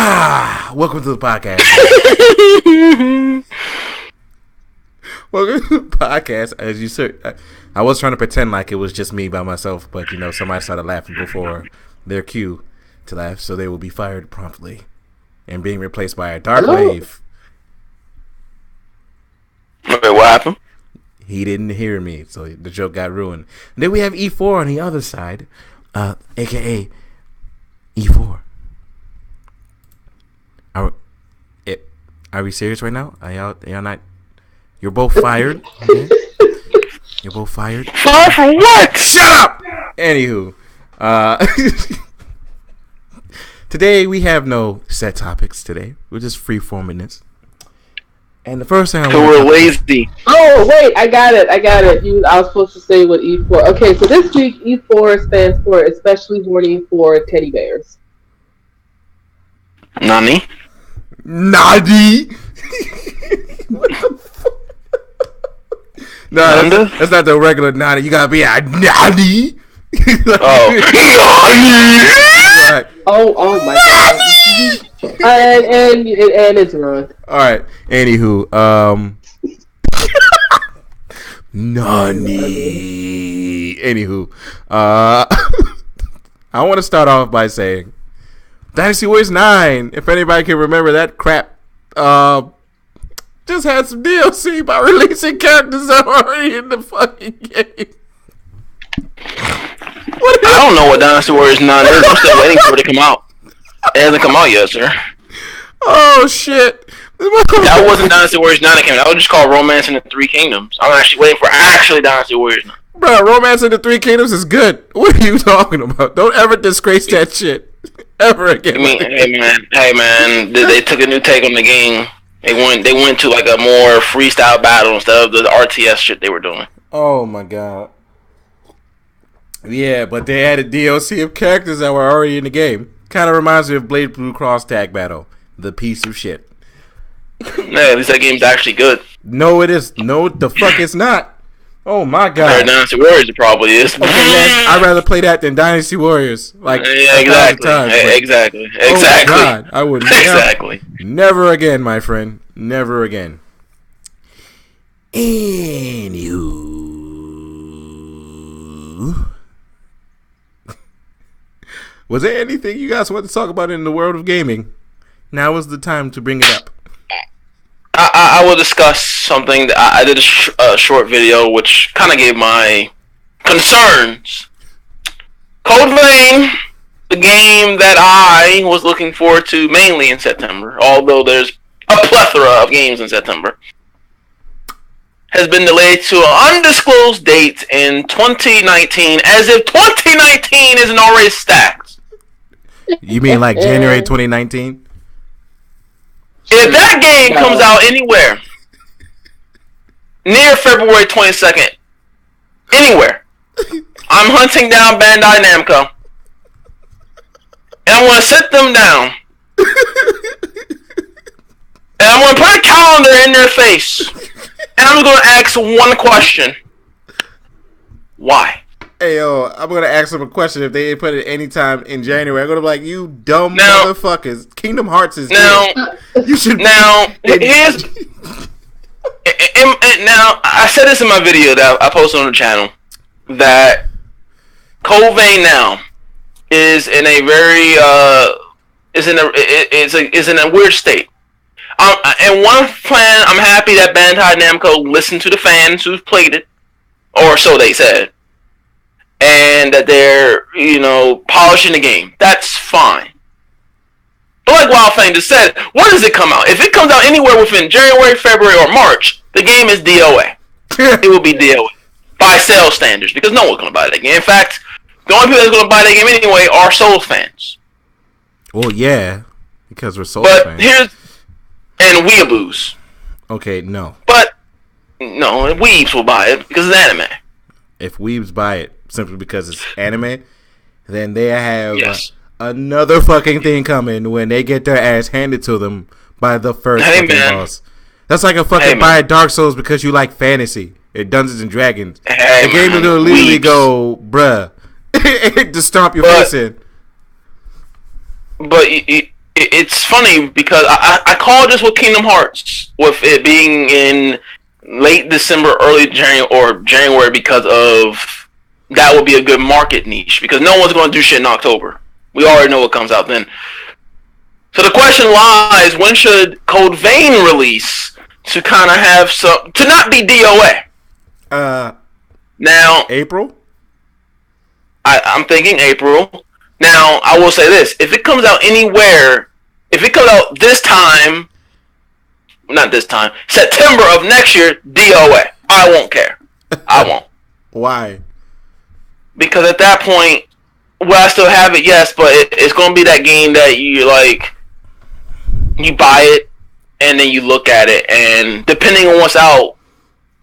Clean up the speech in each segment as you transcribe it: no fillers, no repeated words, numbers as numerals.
Welcome to the podcast. Welcome to the podcast. As you said, I was trying to pretend like it was just me by myself, but somebody started laughing before their cue to laugh, so they will be fired promptly and being replaced by a dark wave. Okay, what happened? He didn't hear me, so the joke got ruined. And then we have E4 on the other side, aka E4. Are we serious right now? Are y'all not? You're both fired. Okay? You're both fired. Fired for what? Shut up. Anywho, today we have no set topics. Today we're just freeforming this. And the first thing we're lazy. Oh wait, I got it. I was supposed to say what E4. Okay, so this week E4 stands for especially horny for teddy bears. Nani? What the fuck? No, that's not the regular Nani. You gotta be a Nani. Oh my god. And it's ruined. All right. Anywho, Nani. Anywho, I want to start off by saying Dynasty Warriors 9. If anybody can remember that crap, just had some DLC by releasing characters that are already in the fucking game. I don't know what Dynasty Warriors 9 is. I'm still waiting for it to come out. It hasn't come out yet, sir. Oh shit! That wasn't Dynasty Warriors 9 that came out. That was just called Romance in the Three Kingdoms. I'm actually waiting for Dynasty Warriors 9. Bro, Romance in the Three Kingdoms is good. What are you talking about? Don't ever disgrace that shit ever again. Hey man, they took a new take on the game. They went to like a more freestyle battle instead of the RTS shit they were doing. Oh my god. Yeah, but they added DLC of characters that were already in the game. Kind of reminds me of Blade Blue Cross Tag Battle. The piece of shit. Yeah, at least that game's actually good. No, it is. No, the fuck it's not. Oh my god. Dynasty Warriors it probably is. Okay, yes, I'd rather play that than Dynasty Warriors. Like yeah, exactly. Times, exactly. Oh my god, I would exactly. Never again, my friend. Never again. Anywho. Was there anything you guys want to talk about in the world of gaming? Now is the time to bring it up. I will discuss something that I did a short video which kind of gave my concerns. Code Vein, the game that I was looking forward to mainly in September, although there's a plethora of games in September, has been delayed to an undisclosed date in 2019, as if 2019 isn't already stacked. You mean like January 2019? If that game comes out anywhere near February 22nd, anywhere, I'm hunting down Bandai Namco. And I'm going to sit them down. And I'm going to put a calendar in their face. And I'm going to ask one question. Why? Hey, yo, I'm going to ask them a question if they didn't put it anytime in January. I'm going to be like, you dumb motherfuckers. Kingdom Hearts is now, you should now, here's... And now, I said this in my video that I posted on the channel, that Code Vein now is in a very, is in a weird state. In one plan, I'm happy that Bandai Namco listened to the fans who played it, or so they said, and that they're, polishing the game. That's fine. But like Wildstreet just said, when does it come out? If it comes out anywhere within January, February, or March, the game is DOA. It will be DOA by sales standards, because no one's going to buy that game. In fact, the only people that's going to buy that game anyway are Souls fans. Well, yeah, because we're Souls fans. And weeaboos. Okay, no. But, no, weebs will buy it because it's anime. If weebs buy it simply because it's anime, then they have another fucking thing coming when they get their ass handed to them by the first fucking boss. That's like a fucking buy Dark Souls because you like fantasy or Dungeons and Dragons. The game is gonna literally go, bruh, to stomp your face in. But if it's funny because I called this with Kingdom Hearts, with it being in late December, early January, because of that would be a good market niche, because no one's going to do shit in October. We already know what comes out then. So the question lies: when should Code Vein release to kind of have some, to not be DOA? Now April. I'm thinking April. Now, I will say this. If it comes out anywhere, if it comes out September of next year, DOA. I won't care. I won't. Why? Because at that point, I still have it, yes, but it's going to be that game that you, like, you buy it, and then you look at it, and depending on what's out,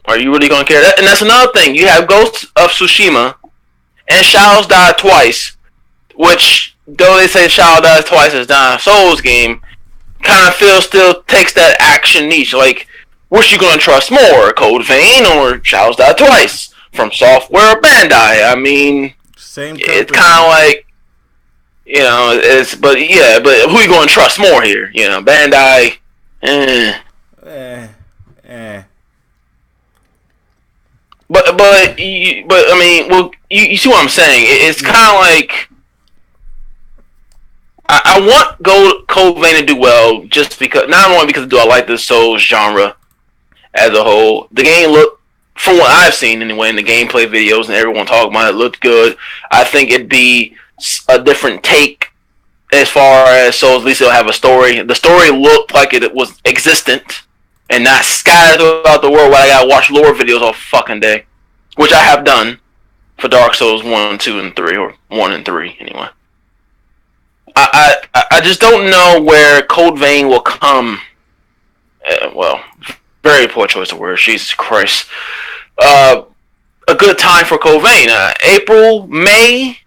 are you really going to care? And that's another thing. You have Ghost of Tsushima and Shadows Die Twice, which, though they say Shadow Dies Twice is not a Souls game, kind of still takes that action niche. Like, which you gonna trust more, Code Vein or Shadows Die Twice from Software or Bandai? I mean, same. It's kind of like, you know, but who you gonna trust more here? You know, Bandai. But I mean, well, you see what I'm saying? It's kind of like, I want Code Vein to do well, just because, not only because I like the Souls genre as a whole. The game looked, from what I've seen anyway, in the gameplay videos and everyone talking about it, looked good. I think it'd be a different take as far as Souls. At least it'll have a story. The story looked like it was existent and not scattered throughout the world where I gotta watch lore videos all fucking day, which I have done for Dark Souls 1, 2, and 3, or 1 and 3 anyway. I just don't know where Code Vein will come. Well, very poor choice of words. Jesus Christ. A good time for Code Vein. April, May,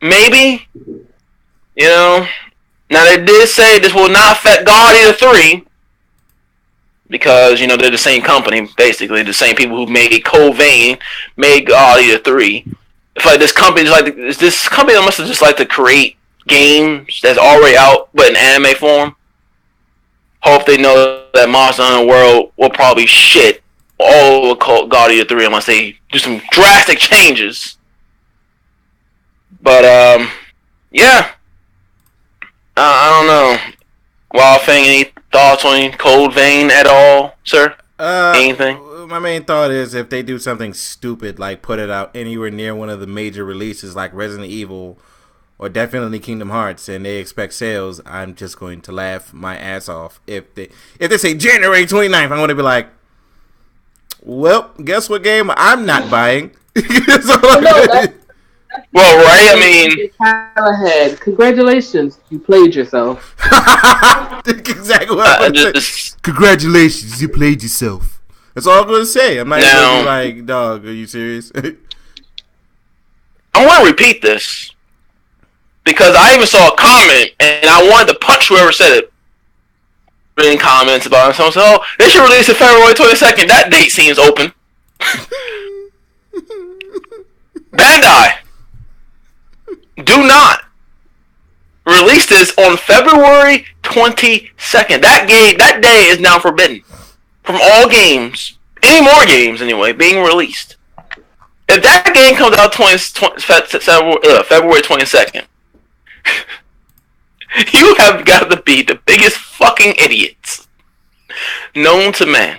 maybe. You know. Now they did say this will not affect God Eater 3, because, you know, they're the same company, basically. The same people who made Code Vein made God Eater 3. It's like this company must have just like to create games that's already out, but in anime form. Hope they know that Monster Hunter World will probably shit all over God Eater 3 unless they do some drastic changes. But, yeah. I don't know. Wild Fang, any thoughts on Code Vein at all, sir? Anything? My main thought is, if they do something stupid, like put it out anywhere near one of the major releases like Resident Evil or definitely Kingdom Hearts, and they expect sales, I'm just going to laugh my ass off. If they say January 29th, I'm going to be like, well, guess what game I'm not buying? Well, right, I mean, ahead. Congratulations, you played yourself. Exactly what I'm going to say. Congratulations, you played yourself. That's all I'm going to say. I'm not going to be like, dog, are you serious? I want to repeat this, because I even saw a comment, and I wanted to punch whoever said it. Reading comments about it. Someone said, oh, they should release it February 22nd. That date seems open. Bandai, do not release this on February 22nd. That day is now forbidden from all games, any more games anyway, being released. If that game comes out February 22nd, you have got to be the biggest fucking idiots known to man.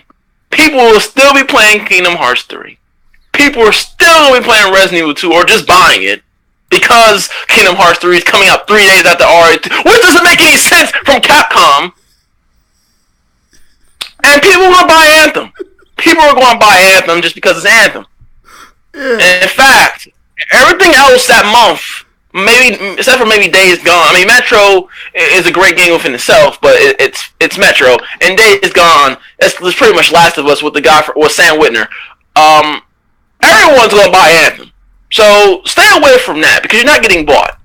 People will still be playing Kingdom Hearts 3. People are still going to be playing Resident Evil 2 or just buying it because Kingdom Hearts 3 is coming out 3 days after RE2, which doesn't make any sense from Capcom. And people are going to buy Anthem. People are going to buy Anthem just because it's Anthem. Yeah. And in fact, everything else that month, maybe except for maybe Days Gone. I mean, Metro is a great game within itself, but it's Metro, and Days Gone. It's pretty much Last of Us with the guy with Sam Witwer. Everyone's gonna buy Anthem, so stay away from that because you're not getting bought.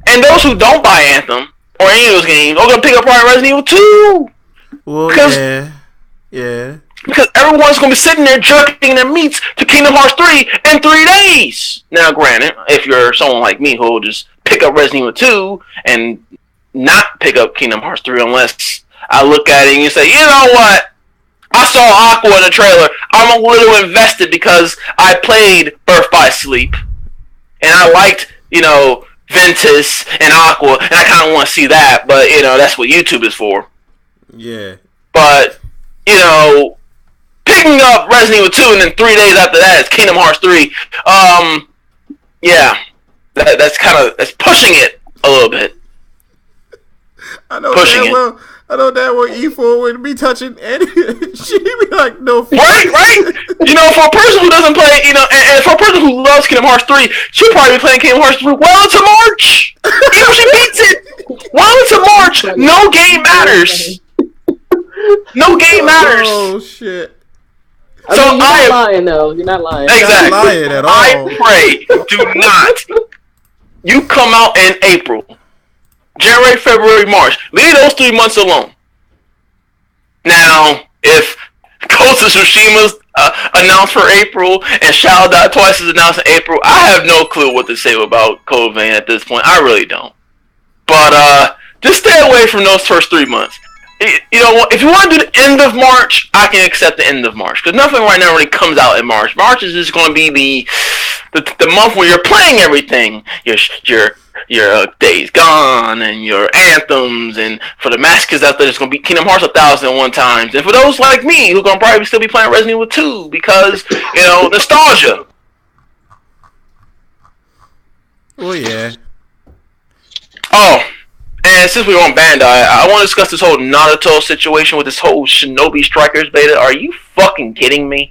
And those who don't buy Anthem or any of those games are gonna pick up Resident Evil 2. Well, yeah. Because everyone's going to be sitting there jerking their meats to Kingdom Hearts 3 in 3 days. Now, granted, if you're someone like me who will just pick up Resident Evil 2 and not pick up Kingdom Hearts 3 unless I look at it and you say, you know what? I saw Aqua in the trailer. I'm a little invested because I played Birth by Sleep. And I liked, Ventus and Aqua. And I kind of want to see that. But, that's what YouTube is for. Yeah. But, picking up Resident Evil 2 and then 3 days after that is Kingdom Hearts 3. Yeah. That's pushing it a little bit. I know that well E4 wouldn't be touching any. She'd be like, no. Right. For a person who doesn't play, and for a person who loves Kingdom Hearts 3, she'll probably be playing Kingdom Hearts 3 well into March. Even if she beats it, well into March, no game matters. No game matters. Oh shit. So you're not lying, though. You're not lying. Exactly. You're not lying at all. I pray, do not. You come out in April. January, February, March. Leave those 3 months alone. Now, if Ghost of Tsushima's announced for April and Shadow Die Twice is announced in April, I have no clue what to say about Code Vein at this point. I really don't. But just stay away from those first 3 months. If you want to do the end of March, I can accept the end of March because nothing right now really comes out in March. March is just going to be the month where you're playing everything. Your Days Gone and your Anthems, and for the masochists out there, it's going to be Kingdom Hearts 1001 times. And for those like me who are going to probably still be playing Resident Evil 2 because nostalgia. Well, yeah. Oh. And since we're on Bandai, I want to discuss this whole Naruto situation with this whole Shinobi Strikers beta. Are you fucking kidding me?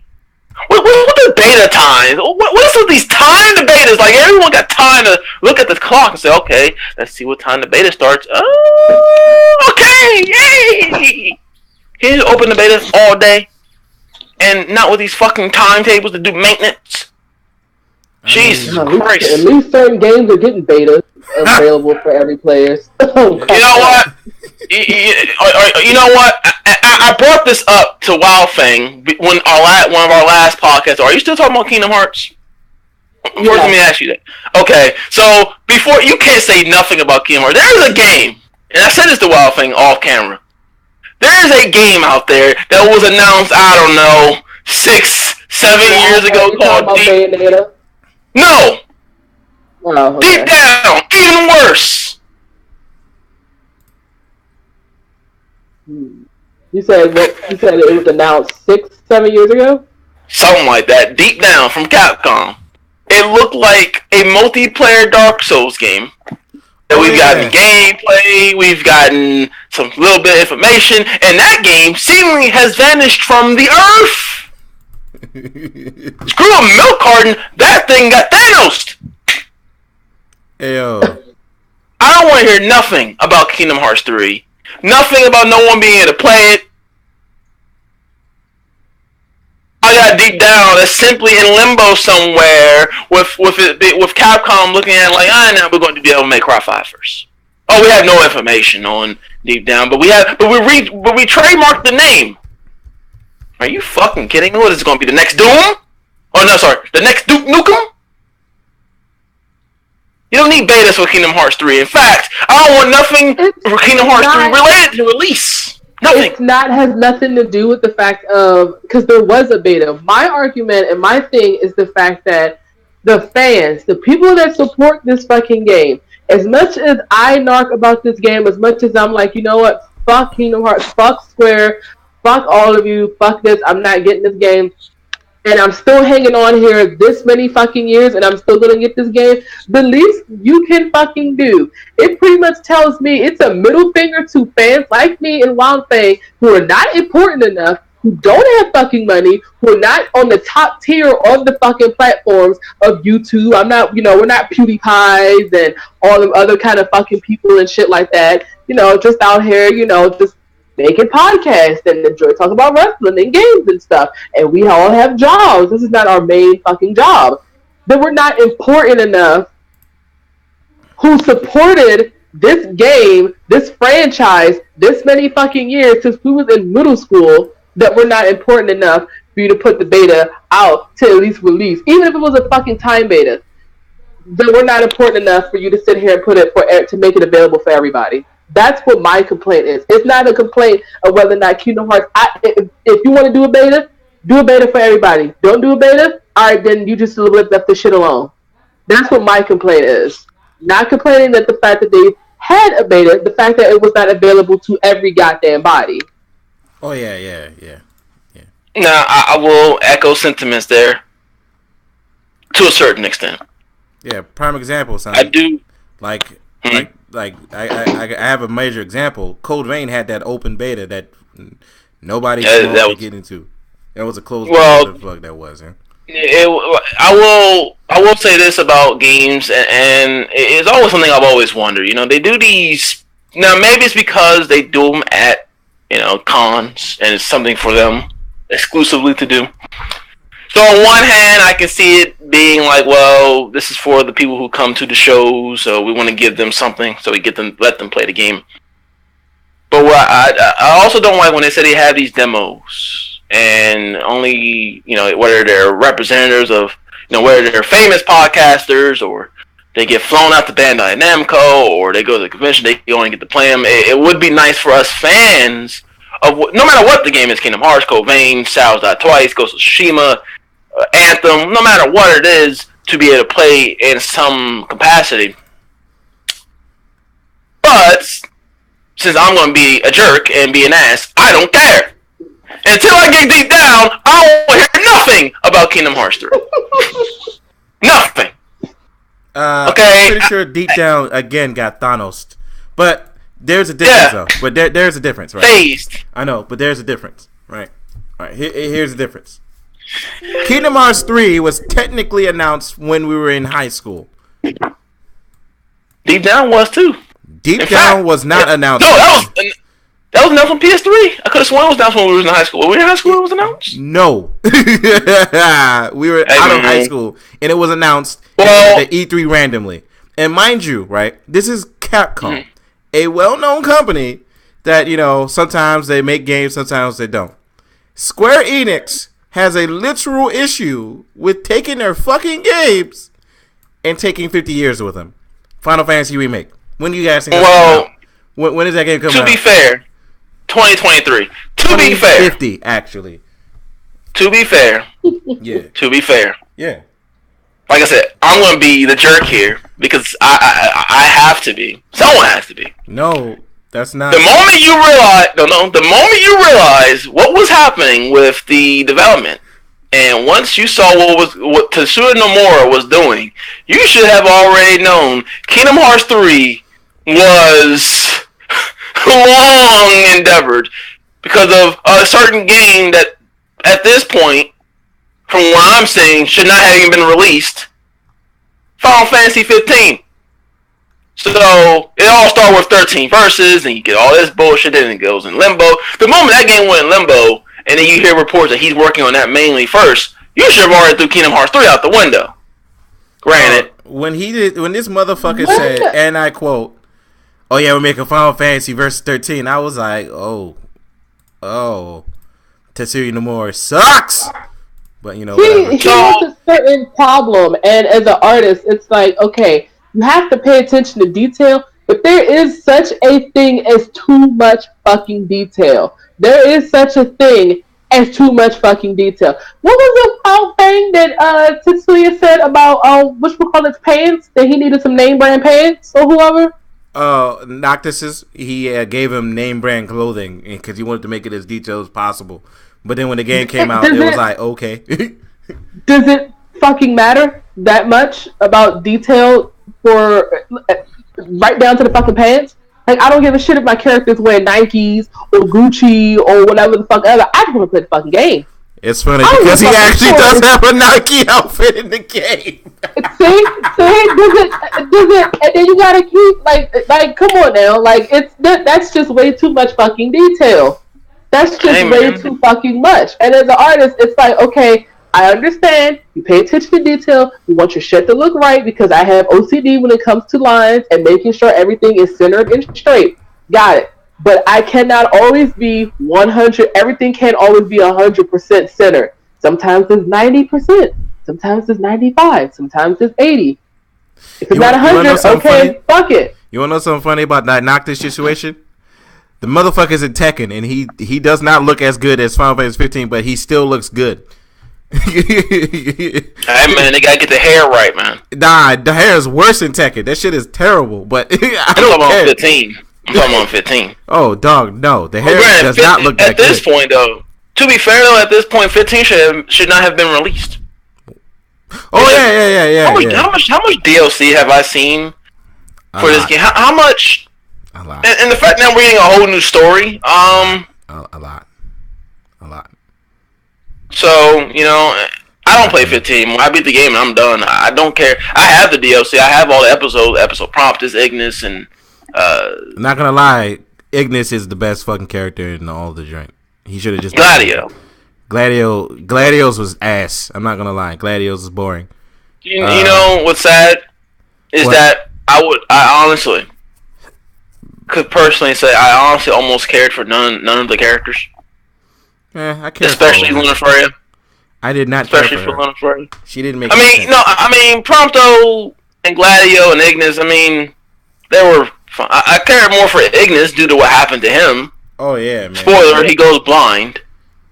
What the beta times? What is with these timed betas? Like, everyone got time to look at the clock and say, okay, let's see what time the beta starts. Oh, okay, yay! Can you open the betas all day? And not with these fucking timetables to do maintenance? Jesus Christ. At least certain games are getting betas available for every player. You know what? You know what? I brought this up to Wildfang when one of our last podcasts. Are you still talking about Kingdom Hearts? First, let me ask you that. Okay, so before you can't say nothing about Kingdom Hearts. There is a game, and I said this to Wildfang off camera. There is a game out there that was announced, I don't know, 6-7 years ago called Bayonetta? No. Oh, okay. Deep down, even worse. You said it was announced 6-7 years ago? Something like that. Deep down from Capcom. It looked like a multiplayer Dark Souls game. And we've gotten gameplay, we've gotten some little bit of information, and that game seemingly has vanished from the earth. Screw a milk carton, that thing got Thanos. Ayo. I don't want to hear nothing about Kingdom Hearts 3. Nothing about no one being able to play it. I got deep down that's simply in limbo somewhere with Capcom looking at it like, now we're going to do Devil May Cry 5 first. Oh, we have no information on deep down, but we trademarked the name. Are you fucking kidding me? What is it going to be, the next Doom? Oh no, sorry, the next Duke Nukem? You don't need betas for Kingdom Hearts 3. In fact, I don't want nothing for Kingdom Hearts 3 related to release. Nothing. Has nothing to do with the fact of, because there was a beta. My argument and my thing is the fact that the fans, the people that support this fucking game, as much as I narc about this game, as much as I'm like, you know what, fuck Kingdom Hearts, fuck Square, fuck all of you, fuck this, I'm not getting this game. And I'm still hanging on here this many fucking years, and I'm still gonna get this game. The least you can fucking do. It pretty much tells me it's a middle finger to fans like me and Wildfang who are not important enough, who don't have fucking money, who are not on the top tier of the fucking platforms of YouTube. I'm not, we're not PewDiePies and all them other kind of fucking people and shit like that. Just out here, just making podcasts and enjoy talking about wrestling and games and stuff. And we all have jobs. This is not our main fucking job. That we're not important enough who supported this game, this franchise, this many fucking years since we was in middle school, that we're not important enough for you to put the beta out to at least release. Even if it was a fucking time beta, then we're not important enough for you to sit here and put it to make it available for everybody. That's what my complaint is. It's not a complaint of whether or not Kingdom Hearts. If you want to do a beta for everybody. Don't do a beta. All right, then you just left the shit alone. That's what my complaint is. Not complaining that the fact that they had a beta, the fact that it was not available to every goddamn body. Oh yeah. Now I will echo sentiments there to a certain extent. Yeah, prime example. Son. I do like I have a major example. Code Vein had that open beta that nobody could get into. That was a closed beta. What the fuck that was? Huh? I will say this about games, and it's always something I've always wondered. You know, they do these now. Maybe it's because they do them at cons, and it's something for them exclusively to do. So on one hand, I can see it being like, well, this is for the people who come to the shows, so we want to give them something, so we let them play the game. But what I also don't like when they say they have these demos, and only whether they're representatives of whether they're famous podcasters or they get flown out to Bandai Namco or they go to the convention, they only get to play them. It would be nice for us fans of no matter what the game is, Kingdom Hearts, Code Vein, Sao's Die Twice, Ghost of Tsushima, Anthem, no matter what it is, to be able to play in some capacity. But since I'm going to be a jerk and be an ass, I don't care. Until I get deep down, I won't hear nothing about Kingdom Hearts 3. Nothing. Okay. I'm pretty sure deep down again got Thanos, but there's a difference though. But there's a difference, right? Phased. I know, but there's a difference, right? All right. Here's the difference. Kingdom Hearts 3 was technically announced when we were in high school. Deep down was too. Deep Down was not announced. No, that was announced on PS3. I could have sworn it was announced when we were in high school. Were we in high school when it was announced? No. We were out of high school, and it was announced at E3 randomly. And mind you, right, this is Capcom, a well-known company that, sometimes they make games, sometimes they don't. Square Enix has a literal issue with taking their fucking games and taking 50 years with them. Final Fantasy Remake. When do you guys think that's when is that game coming out? To be fair, 2023. To be fair. 50, actually. To be fair. Yeah. To be fair. Yeah. Like I said, I'm going to be the jerk here because I have to be. Someone has to be. No, that's not. The moment you realize what was happening with the development, and once you saw what Tetsuya Nomura was doing, you should have already known Kingdom Hearts 3 was long endeavored because of a certain game that, at this point, from what I'm saying, should not have even been released. Final Fantasy 15. So it all started with 13 verses, and you get all this bullshit, and it goes in limbo. The moment that game went in limbo, and then you hear reports that he's working on that mainly first, you should have already threw Kingdom Hearts 3 out the window. Granted. When this motherfucker said, and I quote, "Oh yeah, we're making Final Fantasy verse 13," I was like, oh, Tetsuya Nomura sucks. But he has a certain problem, and as an artist, it's like, okay, you have to pay attention to detail, but there is such a thing as too much fucking detail. There is such a thing as too much fucking detail. What was the wild thing that Tetsuya said about whatchamacallit's pants? That he needed some name brand pants or whoever? Noctis's, he gave him name brand clothing because he wanted to make it as detailed as possible. But then when the game came out, it was like, okay. Does it fucking matter that much about detail for right down to the fucking pants? Like, I don't give a shit if my character's wearing Nikes or Gucci or whatever the fuck ever. I just want to play the fucking game. It's funny because he actually does have a Nike outfit in the game. See, does it, and then you gotta keep like, come on now, like that's just way too much fucking detail. That's just way too fucking much. And as an artist, it's like, okay, I understand. You pay attention to detail. You want your shit to look right because I have OCD when it comes to lines and making sure everything is centered and straight. Got it. But I cannot always be 100. Everything can't always be 100% centered. Sometimes it's 90%. Sometimes it's 95. Sometimes it's 80. If it's not 100, okay, fuck it. You want to know something funny about that Noctis situation? The motherfucker's in Tekken, and he does not look as good as Final Fantasy 15, but he still looks good. Hey man, they gotta get the hair right, man. Nah, the hair is worse in Tekken. That shit is terrible. But I don't care. 15. I'm talking about 15. Oh, dog, no, the hair does not look that good. At this point, though, to be fair though, at this point, 15 should not have been released. Oh yeah. How much DLC have I seen for this game? How much? A lot. And the fact that I'm reading a whole new story. A lot. So, I don't play 15 anymore. I beat the game and I'm done. I don't care. I have the DLC. I have all the episode prompt is Ignis and I'm not gonna lie, Ignis is the best fucking character in all the joint. He should have just Gladios was ass. I'm not gonna lie. Gladios is boring. You know what's sad is that I honestly could personally say I honestly almost cared for none of the characters. I cared especially Luna Freya. I did not especially care for Luna Freya. She didn't make. I mean Prompto and Gladio and Ignis. I mean, they were fun. I cared more for Ignis due to what happened to him. Oh yeah, man. Spoiler: he goes blind.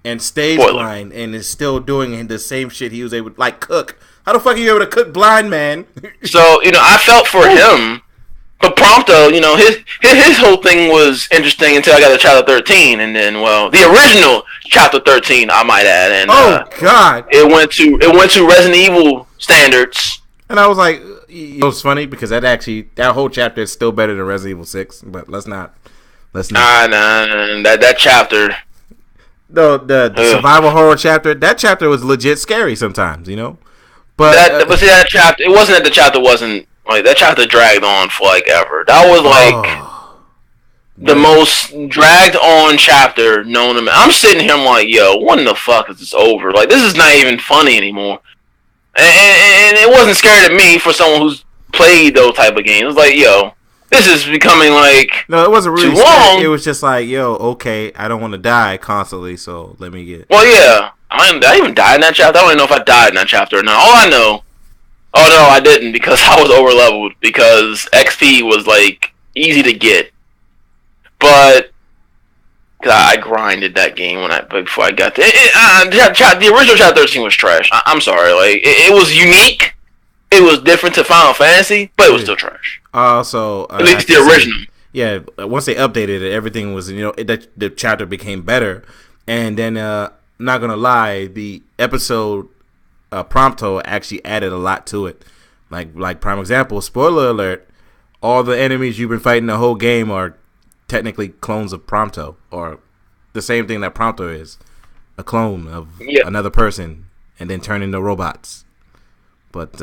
And stays blind and is still doing the same shit he was able to cook. How the fuck are you able to cook blind, man? So, I felt for him. But Prompto, his whole thing was interesting until I got to Chapter 13. And then, the original Chapter 13, I might add. And, God. It went to Resident Evil standards. And I was like, it was funny because that whole chapter is still better than Resident Evil 6. But let's not. Nah, that chapter... No, the survival horror chapter. That chapter was legit scary sometimes, But see that chapter. It wasn't that the chapter wasn't that chapter dragged on for ever. That was the most dragged on chapter known to me. I'm sitting here, I'm like, yo, when the fuck is this over? This is not even funny anymore. And it wasn't scary to me for someone who's played those type of games. It was like, yo. This is becoming no, it wasn't really too long. It was just like, yo, okay, I don't want to die constantly, so let me get. Well, yeah, I even died in that chapter. I don't even know if I died in that chapter or not. All I know, no, I didn't because I was over leveled because XP was easy to get, but I grinded that game before I got there. The original chapter 13 was trash. I'm sorry, it was unique. It was different to Final Fantasy, but it was still trash. Also, at least the original. Yeah, once they updated it, everything was the chapter became better. And then, not gonna lie, the episode Prompto actually added a lot to it. Like prime example, spoiler alert: all the enemies you've been fighting the whole game are technically clones of Prompto, or the same thing that Prompto is, a clone of another person, and then turn into robots. But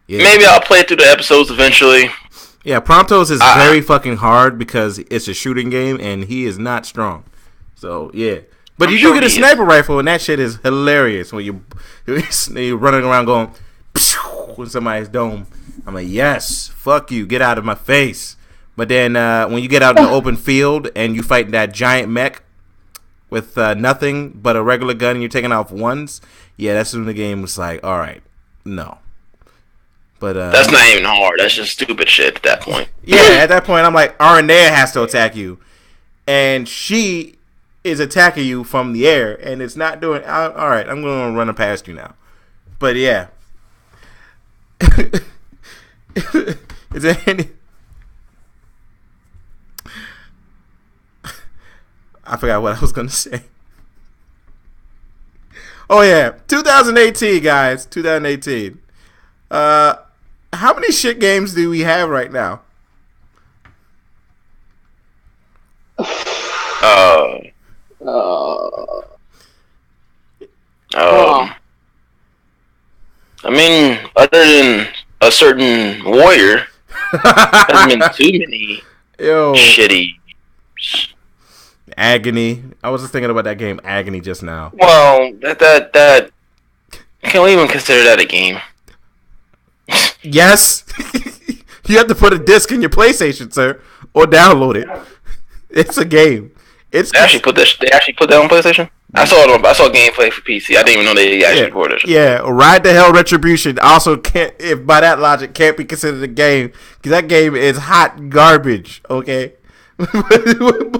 maybe I'll play through the episodes eventually. Yeah, Prompto's is very fucking hard because it's a shooting game and he is not strong. So yeah, but you do get a sniper rifle and that shit is hilarious when you're running around going with somebody's dome. I'm like, yes, fuck you, get out of my face. But then when you get out in the open field and you fight that giant mech with nothing but a regular gun and you're taking off ones, yeah, that's when the game was like, all right. No, but that's not even hard. That's just stupid shit at that point. Yeah, at that point, I'm like, Aranea has to attack you, and she is attacking you from the air, and it's not doing. All right, I'm going to run past you now. But yeah, is there any? I forgot what I was going to say. Oh yeah, 2018, guys. 2018. How many shit games do we have right now? I mean, other than a certain warrior, there's been too many shitty. Agony. I was just thinking about that game Agony just now. Well, that can we even consider that a game? Yes. You have to put a disc in your PlayStation, sir, or download it. It's a game. They actually put that on PlayStation? I saw gameplay for PC. I didn't even know they actually recorded it. Yeah, Ride the Hell Retribution also can't, if by that logic, can't be considered a game because that game is hot garbage. Okay, but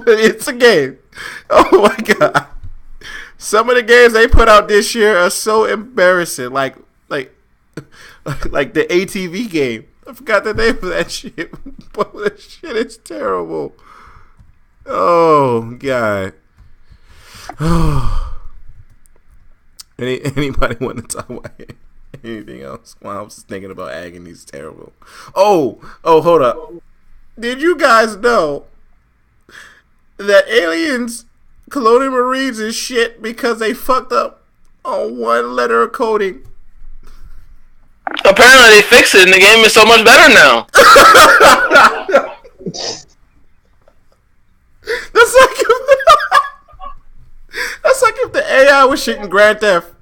it's a game. Oh my god, some of the games they put out this year are so embarrassing. Like the ATV game. I forgot the name of that shit. But that shit is terrible. Oh god. Anybody want to talk about anything else? Well, I was thinking about Agony's terrible. Oh, hold up. Did you guys know that aliens cloning Marines is shit because they fucked up on one letter of coding? Apparently they fixed it and the game is so much better now. That's like if the AI was shit in Grand Theft,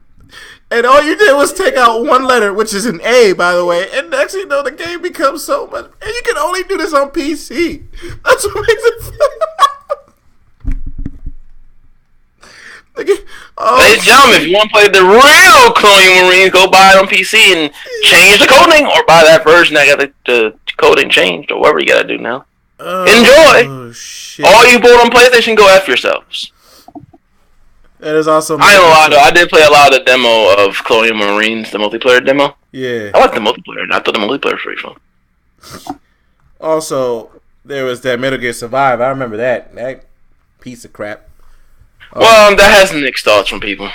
and all you did was take out one letter, which is an A, by the way, and next thing you know, the game becomes so much. And you can only do this on PC. That's what makes it fun. Ladies and gentlemen, if you want to play the real Cloning Marines, go buy it on PC and change the coding, or buy that version that got the coding changed, or whatever you gotta do now. Enjoy! Shit. All you bought on PlayStation, go F yourselves. That is also. I ain't gonna lie though, I did play a lot of the demo of Cloning Marines, the multiplayer demo. Yeah. I like the multiplayer. I thought the multiplayer was pretty fun. Also, there was that Metal Gear Survive. I remember that piece of crap. Well, that has mixed thoughts from people.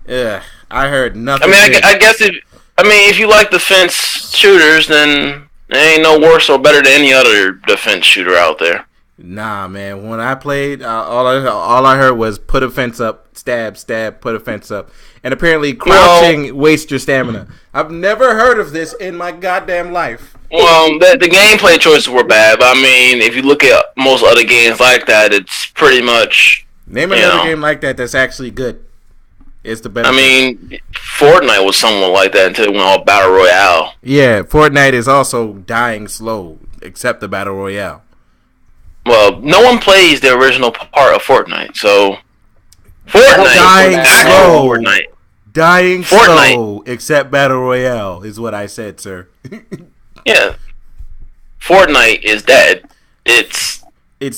Yeah, I heard nothing. I mean, I guess if you like defense shooters, then there ain't no worse or better than any other defense shooter out there. Nah, man. When I played, all I heard was put a fence up, stab, put a fence up, and apparently crouching waste your stamina. I've never heard of this in my goddamn life. Well, the gameplay choices were bad, but I mean, if you look at most other games like that, it's pretty much. Name another game like that that's actually good. It's the best. I mean, Fortnite was somewhat like that until it went all Battle Royale. Yeah, Fortnite is also dying slow, except the Battle Royale. Well, no one plays the original part of Fortnite, so Fortnite dying slow. Dying Fortnite. slow, except Battle Royale is what I said, sir. Yeah, Fortnite is dead. It's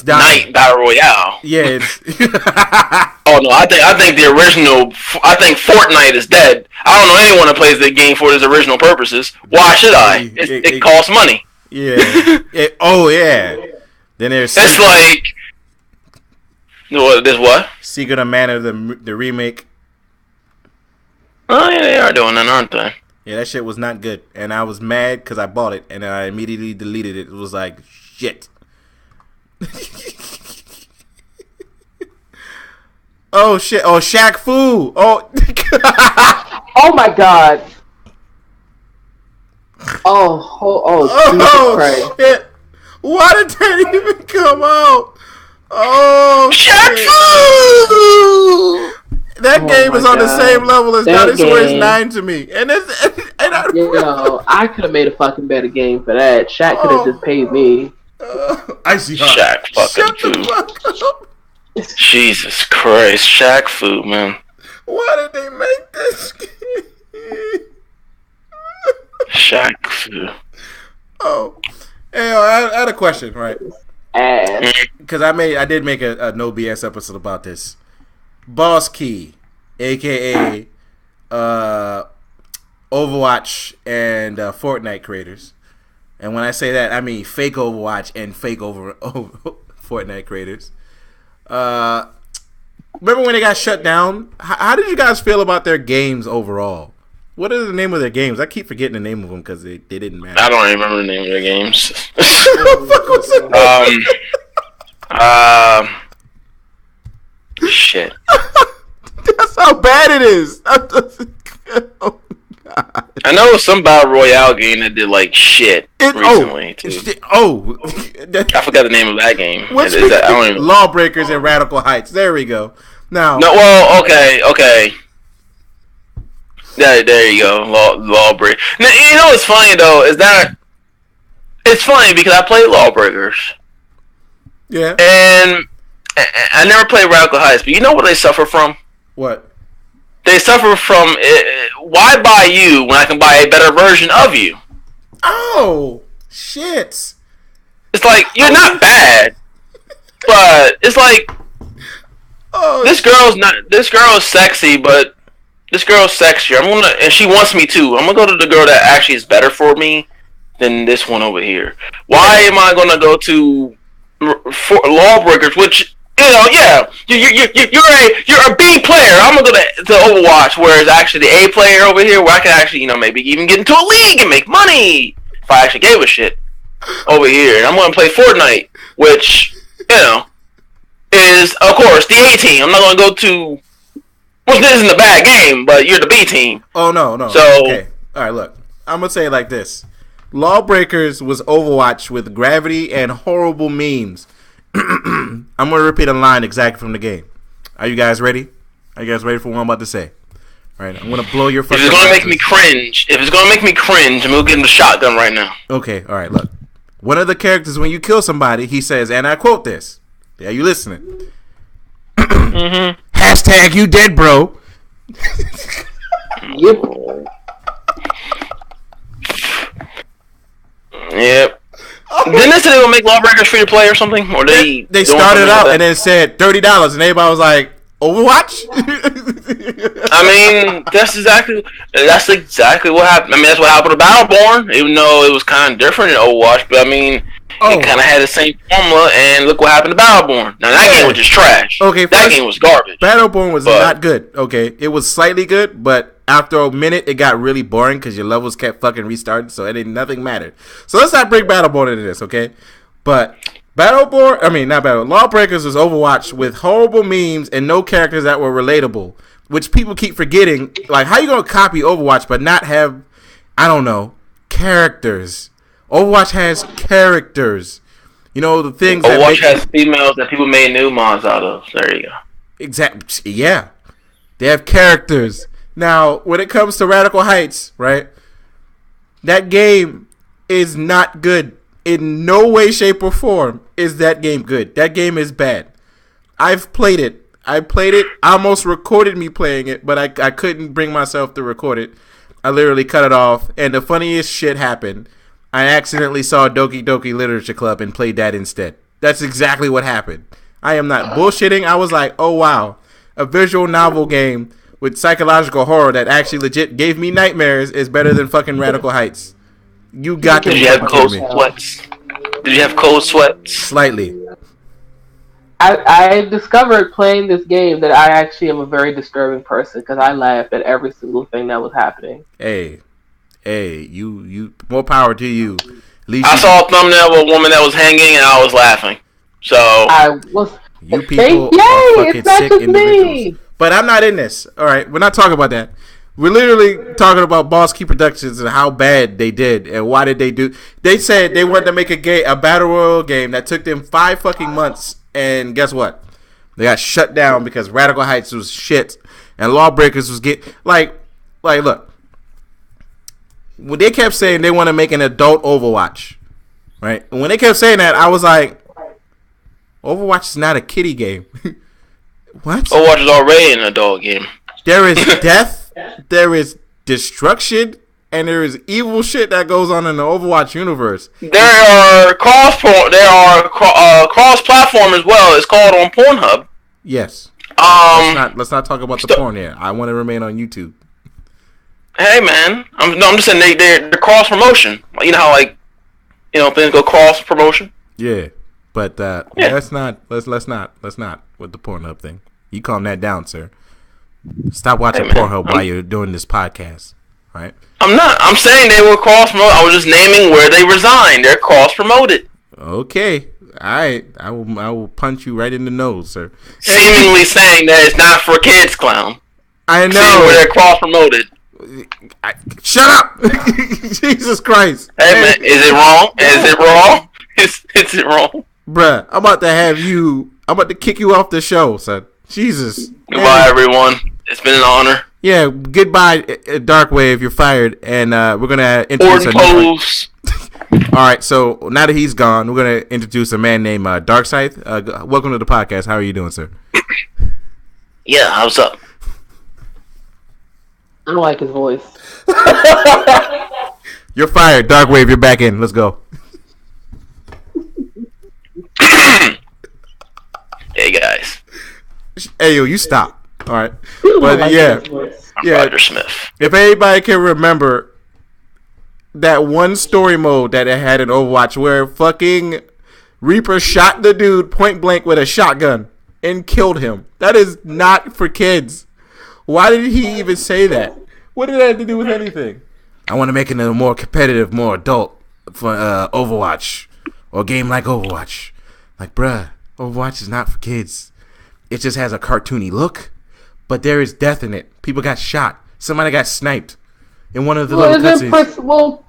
dying. Night Battle Royale. Yeah, it's. Oh no, I think the original. I think Fortnite is dead. I don't know anyone that plays the game for its original purposes. Why should I? It costs money. Yeah. Yeah. Then there's. It's like. There's what? Secret of Mana, the remake. Oh yeah, they are doing that, aren't they? Yeah, that shit was not good, and I was mad because I bought it and I immediately deleted it. It was like shit. Oh shit! Oh, Shaq Fu! Oh, oh my god! Oh, Jesus Christ! Shit! Why did that even come out? Oh, Shaq Fu! That game is on the same level as Dynasty Warriors 9 to me, I could have made a fucking better game for that. Shaq could have just paid me. I see. Shaq fucking Fu. Jesus Christ, Shaq Fu, man. Why did they make this game? Shaq Fu. Oh, hey, I had a question, right? Because I did make a no BS episode about this. Boss Key, aka Overwatch and Fortnite creators, and when I say that, I mean fake Overwatch and fake Fortnite creators. Remember when they got shut down? How did you guys feel about their games overall? What is the name of their games? I keep forgetting the name of them because they didn't matter. I don't remember the name of their games. What the fuck was it? Shit. That's how bad it is. Oh, God. I know some Battle Royale game that did like shit recently too. I forgot the name of that game. I don't even... Lawbreakers and Radical Heights. There we go. Now, okay. There you go. Lawbreakers. Now, you know what's funny though is that it's funny because I played Lawbreakers. Yeah. And I never played Radical Heights, but you know what they suffer from? What? They suffer from why buy you when I can buy a better version of you? Oh shit! It's like you're not bad, but it's like this girl is sexy, but this girl's sexier. And she wants me too. I'm gonna go to the girl that actually is better for me than this one over here. Why am I gonna go to Lawbreakers, which you're a B player. I'm gonna go to Overwatch, where it's actually the A player over here, where I can actually maybe even get into a league and make money if I actually gave a shit over here. And I'm gonna play Fortnite, which is of course the A team. I'm not gonna go to. Well, this isn't a bad game, but you're the B team. Oh no. So okay, all right. Look, I'm gonna say it like this. Lawbreakers was Overwatch with gravity and horrible memes. I'm going to repeat a line exactly from the game. Are you guys ready? Are you guys ready for what I'm about to say? All right, I'm going to blow your fucking If it's going to make me cringe, I'm going to give him the shotgun right now. Okay, all right, look. One of the characters, when you kill somebody, he says, and I quote this. Are you listening? Hashtag you dead, bro. Yep. Didn't they say they would make Lawbreakers free to play or something? Or they started out and then said $30, and everybody was like, Overwatch? I mean, that's exactly what happened. I mean, that's what happened to Battleborn, even though it was kind of different in Overwatch. But I mean, it kind of had the same formula, and look what happened to Battleborn. Now that game was just trash. Okay, that game was garbage. Battleborn was not good. Okay, it was slightly good, but after a minute, it got really boring because your levels kept fucking restarting, so nothing mattered. So let's not bring Battleborn into this, okay? But Lawbreakers was Overwatch with horrible memes and no characters that were relatable, which people keep forgetting. Like, how you gonna copy Overwatch but not have, I don't know, characters? Overwatch has characters. You know, the things Overwatch has females that people made new mods out of. There you go. Exactly. Yeah. They have characters. Now, when it comes to Radical Heights, right? That game is not good. In no way, shape, or form is that game good. That game is bad. I've played it. I almost recorded me playing it, but I couldn't bring myself to record it. I literally cut it off, and the funniest shit happened. I accidentally saw Doki Doki Literature Club and played that instead. That's exactly what happened. I am not bullshitting. I was like, oh, wow. A visual novel game with psychological horror that actually legit gave me nightmares is better than fucking Radical Heights. You got to be kidding me. Did you have cold sweats? Slightly. I discovered playing this game that I actually am a very disturbing person because I laughed at every single thing that was happening. Hey, you more power to you. I saw a thumbnail of a woman that was hanging and I was laughing. So you people are fucking sick individuals. But I'm not in this. All right, we're not talking about that. We're literally talking about Boss Key Productions and how bad they did and why did they do. They said they wanted to make a battle royale game that took them 5 fucking months, and guess what? They got shut down because Radical Heights was shit and Lawbreakers was look. When they kept saying they want to make an adult Overwatch, right? And when they kept saying that, I was like, Overwatch is not a kiddie game. What? Overwatch is already an adult game. There is death, there is destruction, and there is evil shit that goes on in the Overwatch universe. There are cross-platform as well. It's called on Pornhub. Yes. Let's not talk about the porn here. I want to remain on YouTube. Hey man, I'm just saying they're cross promotion. You know how things go cross promotion. Yeah, but let's not with the Pornhub thing. You calm that down, sir. Stop watching Pornhub while you're doing this podcast, right? I'm not. I'm saying they were cross promoted. I was just naming where they resigned. They're cross promoted. Okay, all right. I will punch you right in the nose, sir. Seemingly saying that it's not for kids, clown. I know. Seeing where they're cross promoted. Shut up! Jesus Christ! Hey man, is it wrong? Is it wrong? Is it wrong? Bruh, I'm about to kick you off the show, son. Jesus. Goodbye, everyone. It's been an honor. Yeah, goodbye, Darkwave. You're fired, and we're gonna introduce a new. All right, so now that he's gone, we're gonna introduce a man named Darkscythe. Welcome to the podcast. How are you doing, sir? Yeah, how's up? I don't like his voice. You're fired. Dark Wave, you're back in. Let's go. Hey guys. Hey yo, you stop. All right. But like Roger Smith. If anybody can remember that one story mode that it had in Overwatch where fucking Reaper shot the dude point blank with a shotgun and killed him. That is not for kids. Why did he even say that? What did that have to do with anything? I want to make it a more competitive, more adult for Overwatch or a game like Overwatch. Like, bruh, Overwatch is not for kids. It just has a cartoony look, but there is death in it. People got shot. Somebody got sniped in one of the little cutscenes.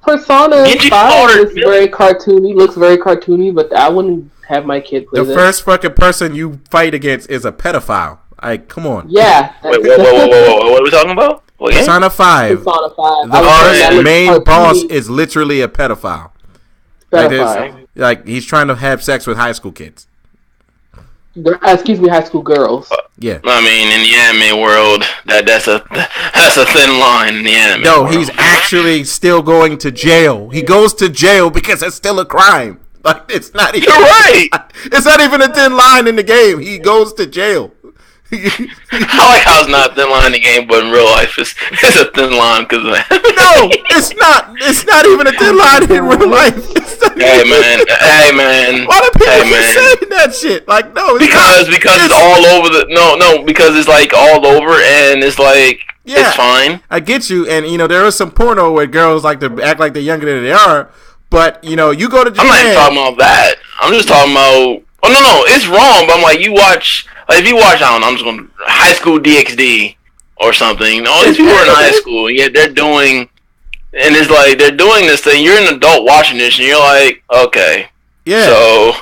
Persona 5 is very cartoony. Looks very cartoony, but I wouldn't have my kid play The first fucking person you fight against is a pedophile. Like, come on. Yeah. Wait, whoa. What are we talking about? Persona 5. Persona 5. The main boss is literally a pedophile. Like he's trying to have sex with high school kids. Excuse me, high school girls. Yeah. I mean, in the anime world, that's a thin line in the anime world. He's actually still going to jail. He goes to jail because it's still a crime. Like, it's not even... You're right! It's not even a thin line in the game. He goes to jail. I like how it's not a thin line in the game, but in real life, it's a thin line because of that. No, it's not. It's not even a thin line in real life. Hey man. Why do people keep saying that shit? Like, no, because it's all over the because it's like all over and it's like it's fine. I get you, and there is some porno where girls like to act like they're younger than they are, but you go to Japan. I'm not even talking about that. I'm just talking about. Oh no, it's wrong. But I'm like, you watch. Like, if you watch, I don't know, I'm just going to High School DxD or something. All these people are in high school, and yet they're doing this thing. You're an adult watching this, and you're like, okay. Yeah. So,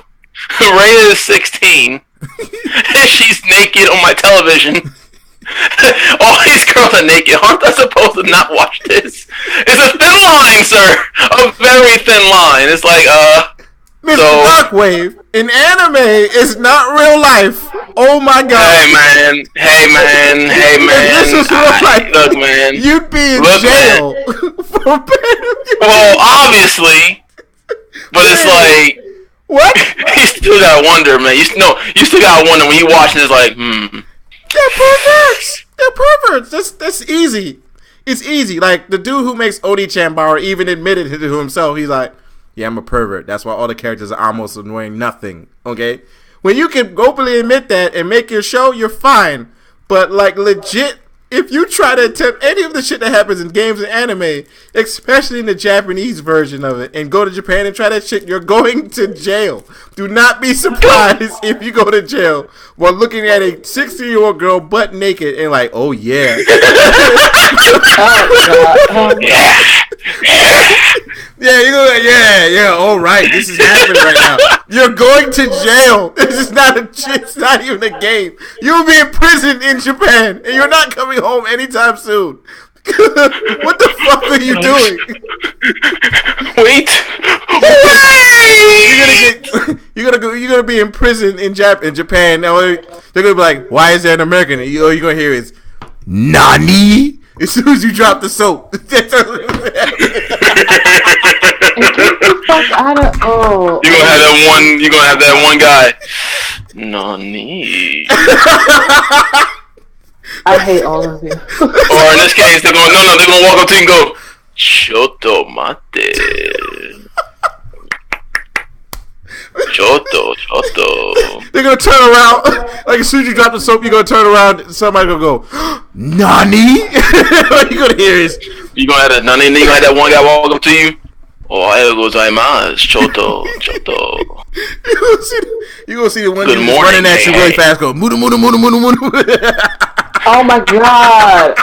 Rhea is 16, and she's naked on my television. All these girls are naked. Aren't I supposed to not watch this? It's a thin line, sir. A very thin line. It's like, Mr. Darkwave, in anime, it's not real life. Oh my god. Hey man. If this was real life, look, man. You'd be in jail. Well, obviously. But it's like... What? You still gotta wonder, man. You still gotta wonder when you watch this, like, They're perverts. That's easy. It's easy. Like, the dude who makes Oni-chan Bar even admitted to himself, he's like, yeah, I'm a pervert. That's why all the characters are almost annoying nothing. Okay? When you can openly admit that and make your show, you're fine. But, like, legit, if you try to attempt any of the shit that happens in games and anime, especially in the Japanese version of it, and go to Japan and try that shit, you're going to jail. Do not be surprised if you go to jail while looking at a 60-year-old girl butt naked and like, oh, yeah. Yeah, you go like, yeah, all right, this is happening right now. You're going to jail. It's not even a game. You'll be in prison in Japan, and you're not coming home anytime soon. What the fuck are you doing? Wait. You're gonna be in prison in Japan. Now they're gonna be like, why is there an American? All you're gonna hear is Nani as soon as you drop the soap. Get the fuck out of You're gonna have that one guy. Nani. I hate all of you. Or in this case, they're gonna walk up to you and go, Choto mate. Choto. They're gonna turn around. Like, as soon as you drop the soap, you're gonna turn around and somebody's gonna go, Nani? What you're gonna hear is, you gonna have that Nani, and then you gonna have that one guy walk up to you. Ohayou gozaimasu, Choto. You're gonna see the one Good dude morning, running at you really fast go, muda. Oh my god.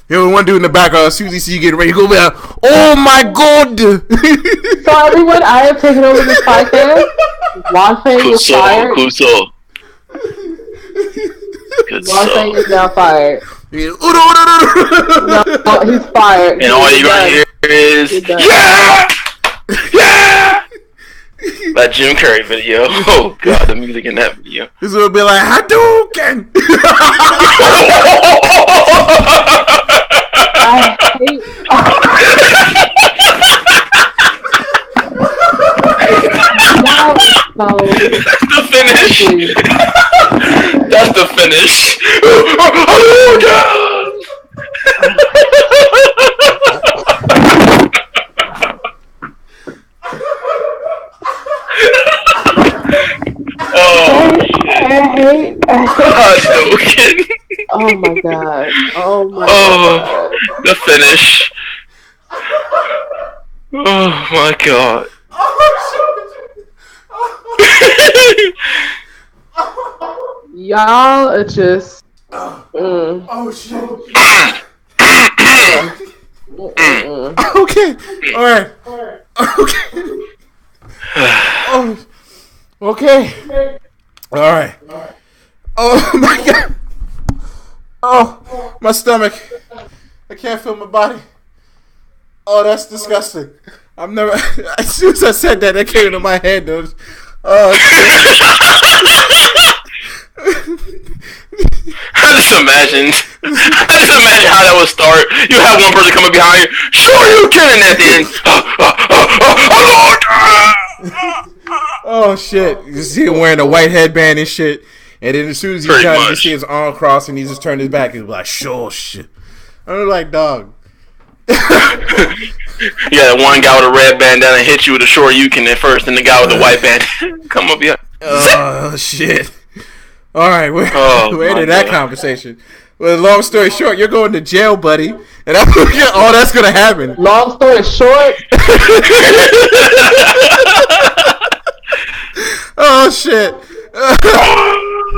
One dude in the background, as soon as he see you getting ready, he go like, oh my god. So everyone, I have taken over this podcast. Wanfeng is fired. Wanfeng is now fired. No, he's fired. And all you're gonna hear is, yeah! That Jim Carrey video. Oh god, the music in that video. This would be like Hadouken. I hate. No. That's the finish. That's the finish. Oh my god. Oh my god. The finish. Oh my god. Y'all are just. Oh shit. Okay. All right. Okay. Oh. Okay. All right. Oh my god. Oh, my stomach. I can't feel my body. Oh, that's disgusting. I've never. As soon as I said that, that came into my head. Those. Oh shit. I just imagine how that would start. You have one person coming behind you. Sure you can, and at the end. Oh shit! You see him wearing a white headband and shit, and then as soon as he's done, you see his arm crossed and he just turned his back and he's like, "Sure shit." I'm like, dog. Yeah, one guy with a red bandana hit you with a short Yukin at first, and the guy with the white bandana come up behind. Oh shit! All right, we're ending that conversation. Well, long story short, you're going to jail, buddy, and that's all that's gonna happen. Long story short. Oh shit!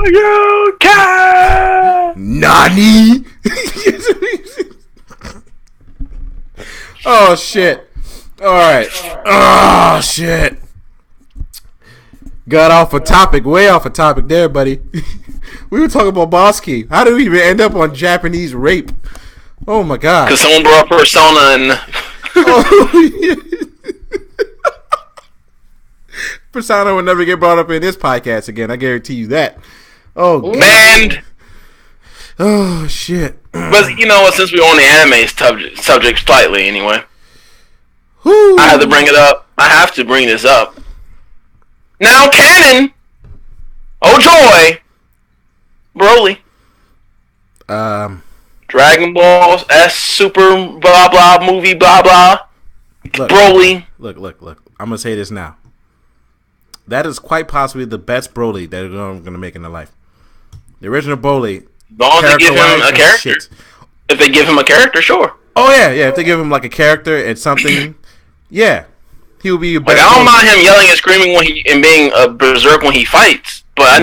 You can. Nani? Oh shit! All right. Oh shit! Got off a topic, way off a topic there, buddy. We were talking about Bosky. How did we even end up on Japanese rape? Oh my god! Because someone brought up Persona and. Oh, yeah. Persona will never get brought up in this podcast again. I guarantee you that. Oh, banned. Oh shit! But you know what? Since we're on the anime subject slightly, anyway, Whew. I have to bring it up. I have to bring this up. Now, canon. Oh joy, Broly. Dragon Ball S Super blah blah movie blah blah. Look, Broly. Look. I'm gonna say this now. That is quite possibly the best Broly that they're going to make in their life. The original Broly. As long as they give him a character. Shit. If they give him a character, sure. Oh yeah. If they give him like a character and something, yeah, he will be. Like I don't mind him yelling and screaming and being a berserk when he fights, but I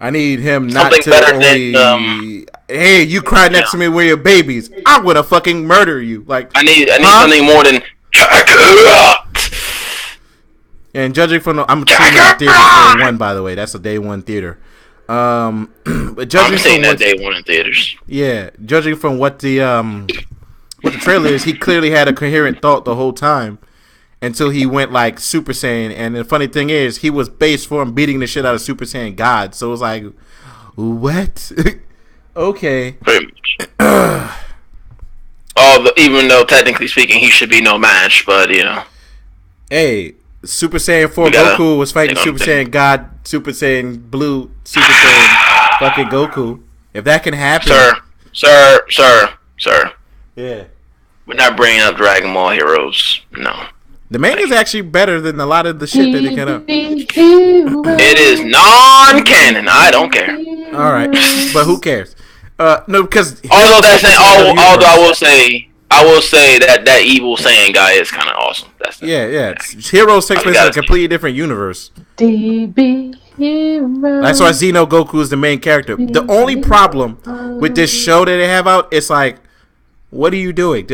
need him not to better only. Than, hey, you cry next to me when you're babies. I'm gonna fucking murder you. Like I need something more than. And judging from I'm seeing that theater day one, by the way, that's a day one theater. But judging I'm seeing from that day one in theaters. Yeah, judging from what the trailer is, he clearly had a coherent thought the whole time until he went like Super Saiyan. And the funny thing is, he was based for him beating the shit out of Super Saiyan God. So it was like, what? Okay. Pretty much. Even though technically speaking, he should be no match, but you know. Hey. Super Saiyan 4 Goku was fighting Super Saiyan God, Super Saiyan Blue, Super Saiyan fucking Goku. If that can happen... Sir. Yeah. We're not bringing up Dragon Ball Heroes. No. The manga's actually better than a lot of the shit that they cut up. It is non-canon. I don't care. Alright. But who cares? No, because... Although I will say that evil Saiyan guy is kind of awesome. Yeah. Heroes takes place in a completely different universe. DB Hero. That's why Xeno Goku is the main character. The only problem with this show that they have out, it's like, what are you doing?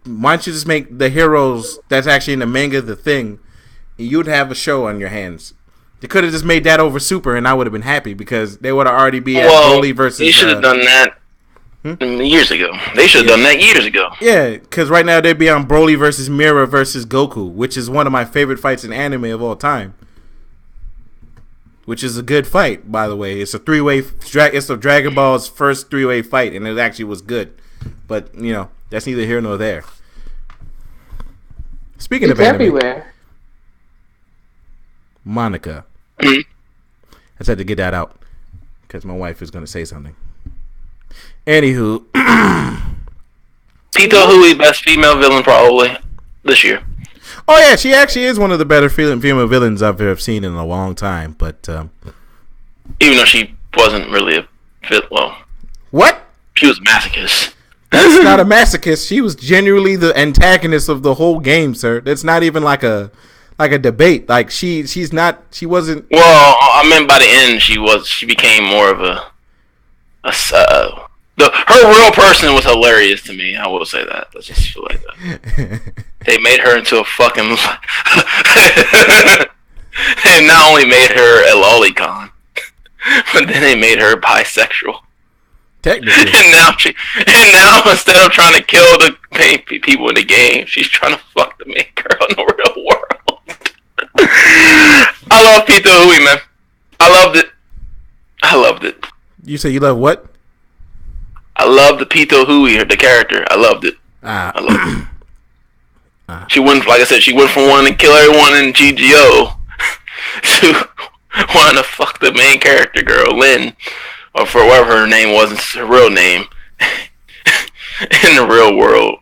Why don't you just make the heroes that's actually in the manga the thing? You'd have a show on your hands. They could have just made that over Super, and I would have been happy because they would have already be at Broly versus. They should have done that. Years ago. They should have done that years ago. Yeah, because right now they'd be on Broly versus Mira versus Goku, which is one of my favorite fights in anime of all time. which is a good fight, by the way. It's a three-way. It's a Dragon Ball's first three-way fight, and it actually was good. But that's neither here nor there. Speaking of anime, everywhere. Monica, I just had to get that out because my wife is going to say something. Anywho, Pito Hui, best female villain probably this year. Oh yeah, she actually is one of the better female villains I've ever seen in a long time. But even though she wasn't really a what? She was a masochist. That's not a masochist. She was genuinely the antagonist of the whole game, sir. That's not even like a debate. Like she wasn't. Well, I meant by the end she became more of her real person was hilarious to me. I will say that. Let's just feel like that. They made her into a fucking. They not only made her a lolicon, but then they made her bisexual. Technically. And now instead of trying to kill the main people in the game, she's trying to fuck the main girl in the real world. I love Pito Hui, man. I loved it. You say you love what? I love the Pito Hui, the character. I loved it. I loved it. She went, like I said, she went from wanting to kill everyone in GGO to wanting to fuck the main character girl, Lynn, or for whatever her name was, her real name, in the real world.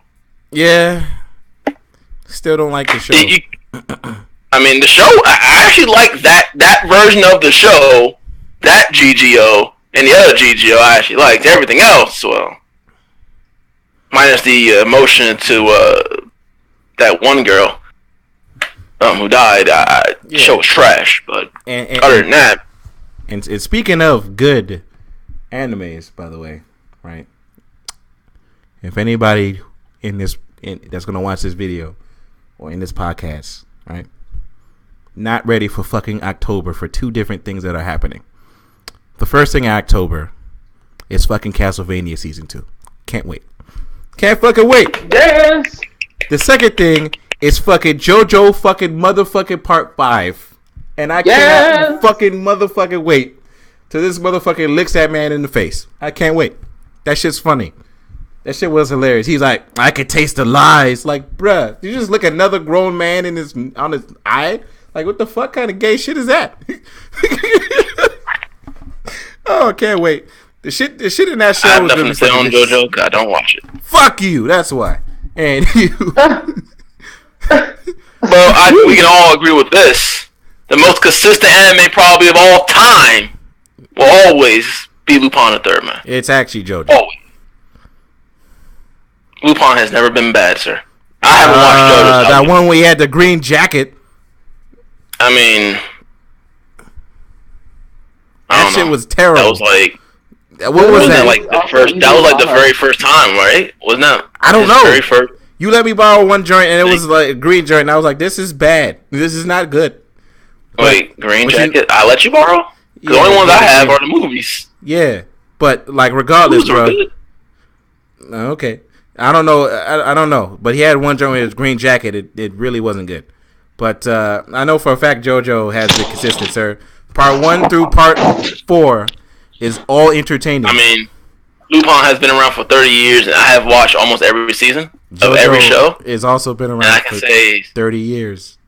Yeah. Still don't like the show. I mean, the show, I actually like that version of the show, that GGO, and the other GGO I actually liked. Everything else, well, minus the emotion to that one girl who died. The show was trash, but other than that. And speaking of good animes, by the way, right? If anybody that's going to watch this video or in this podcast, right? Not ready for fucking October for two different things that are happening. The first thing in October is fucking Castlevania Season 2. Can't wait. Can't fucking wait. Yes. The second thing is fucking JoJo fucking motherfucking Part 5. And I cannot fucking motherfucking wait till this motherfucker licks that man in the face. I can't wait. That shit's funny. That shit was hilarious. He's like, I could taste the lies. Like, bruh, you just look at another grown man on his eye? Like, what the fuck kind of gay shit is that? Oh, I can't wait. The shit in that show. I have nothing to say on JoJo. I don't watch it. Fuck you. That's why. And you. Well, we can all agree with this. The most consistent anime probably of all time will always be Lupin the Third, man. It's actually JoJo. Always. Lupin has never been bad, sir. I haven't watched JoJo. That one where he had the green jacket. I mean, that shit was terrible. That was like, what was that? Like the first? That was like the very first time, right? Wasn't that? I don't know. Very first. You let me borrow one joint, and it was like a green joint, and I was like, "This is bad. This is not good." Wait, green jacket? I let you borrow? The only ones I have are the movies. Yeah, but like regardless, bro. Okay, I don't know. I don't know, but he had one joint with his green jacket. It really wasn't good. But I know for a fact JoJo has been consistent, sir. Part 1 through Part 4 is all entertaining. I mean, Lupin has been around for 30 years, and I have watched almost every season of every show. It's also been around for 30 years.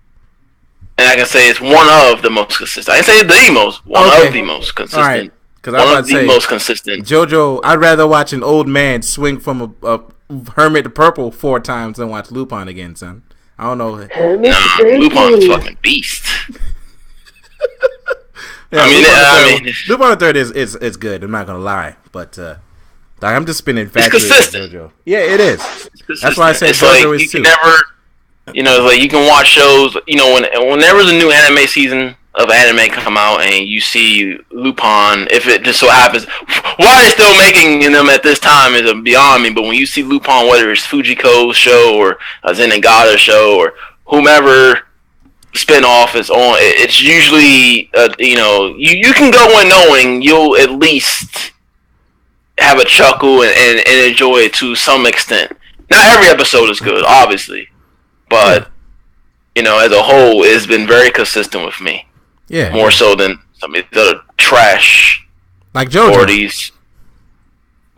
And I can say it's one of the most consistent. I can say the most. One of the most consistent. All right. Because I'm about to say, most consistent. JoJo, I'd rather watch an old man swing from a hermit to purple 4 times than watch Lupin again, son. I don't know. Lupin's a fucking beast. Yeah, I mean, Lupin the Third is good. I'm not gonna lie, but I'm just spinning factory with JoJo. Yeah, it is. That's why I say JoJo is too. Like you can watch shows. Whenever there's a new anime season of anime come out, and you see Lupin, if it just so happens, why they're still making them at this time is beyond me. But when you see Lupin, whether it's Fujiko's show or a Zenigata show or whomever spinoff is on, it's usually you can go in knowing you'll at least have a chuckle and enjoy it to some extent. Not every episode is good, obviously, but as a whole, it's been very consistent with me. Yeah, more so than some of these other trash like JoJo. 40s.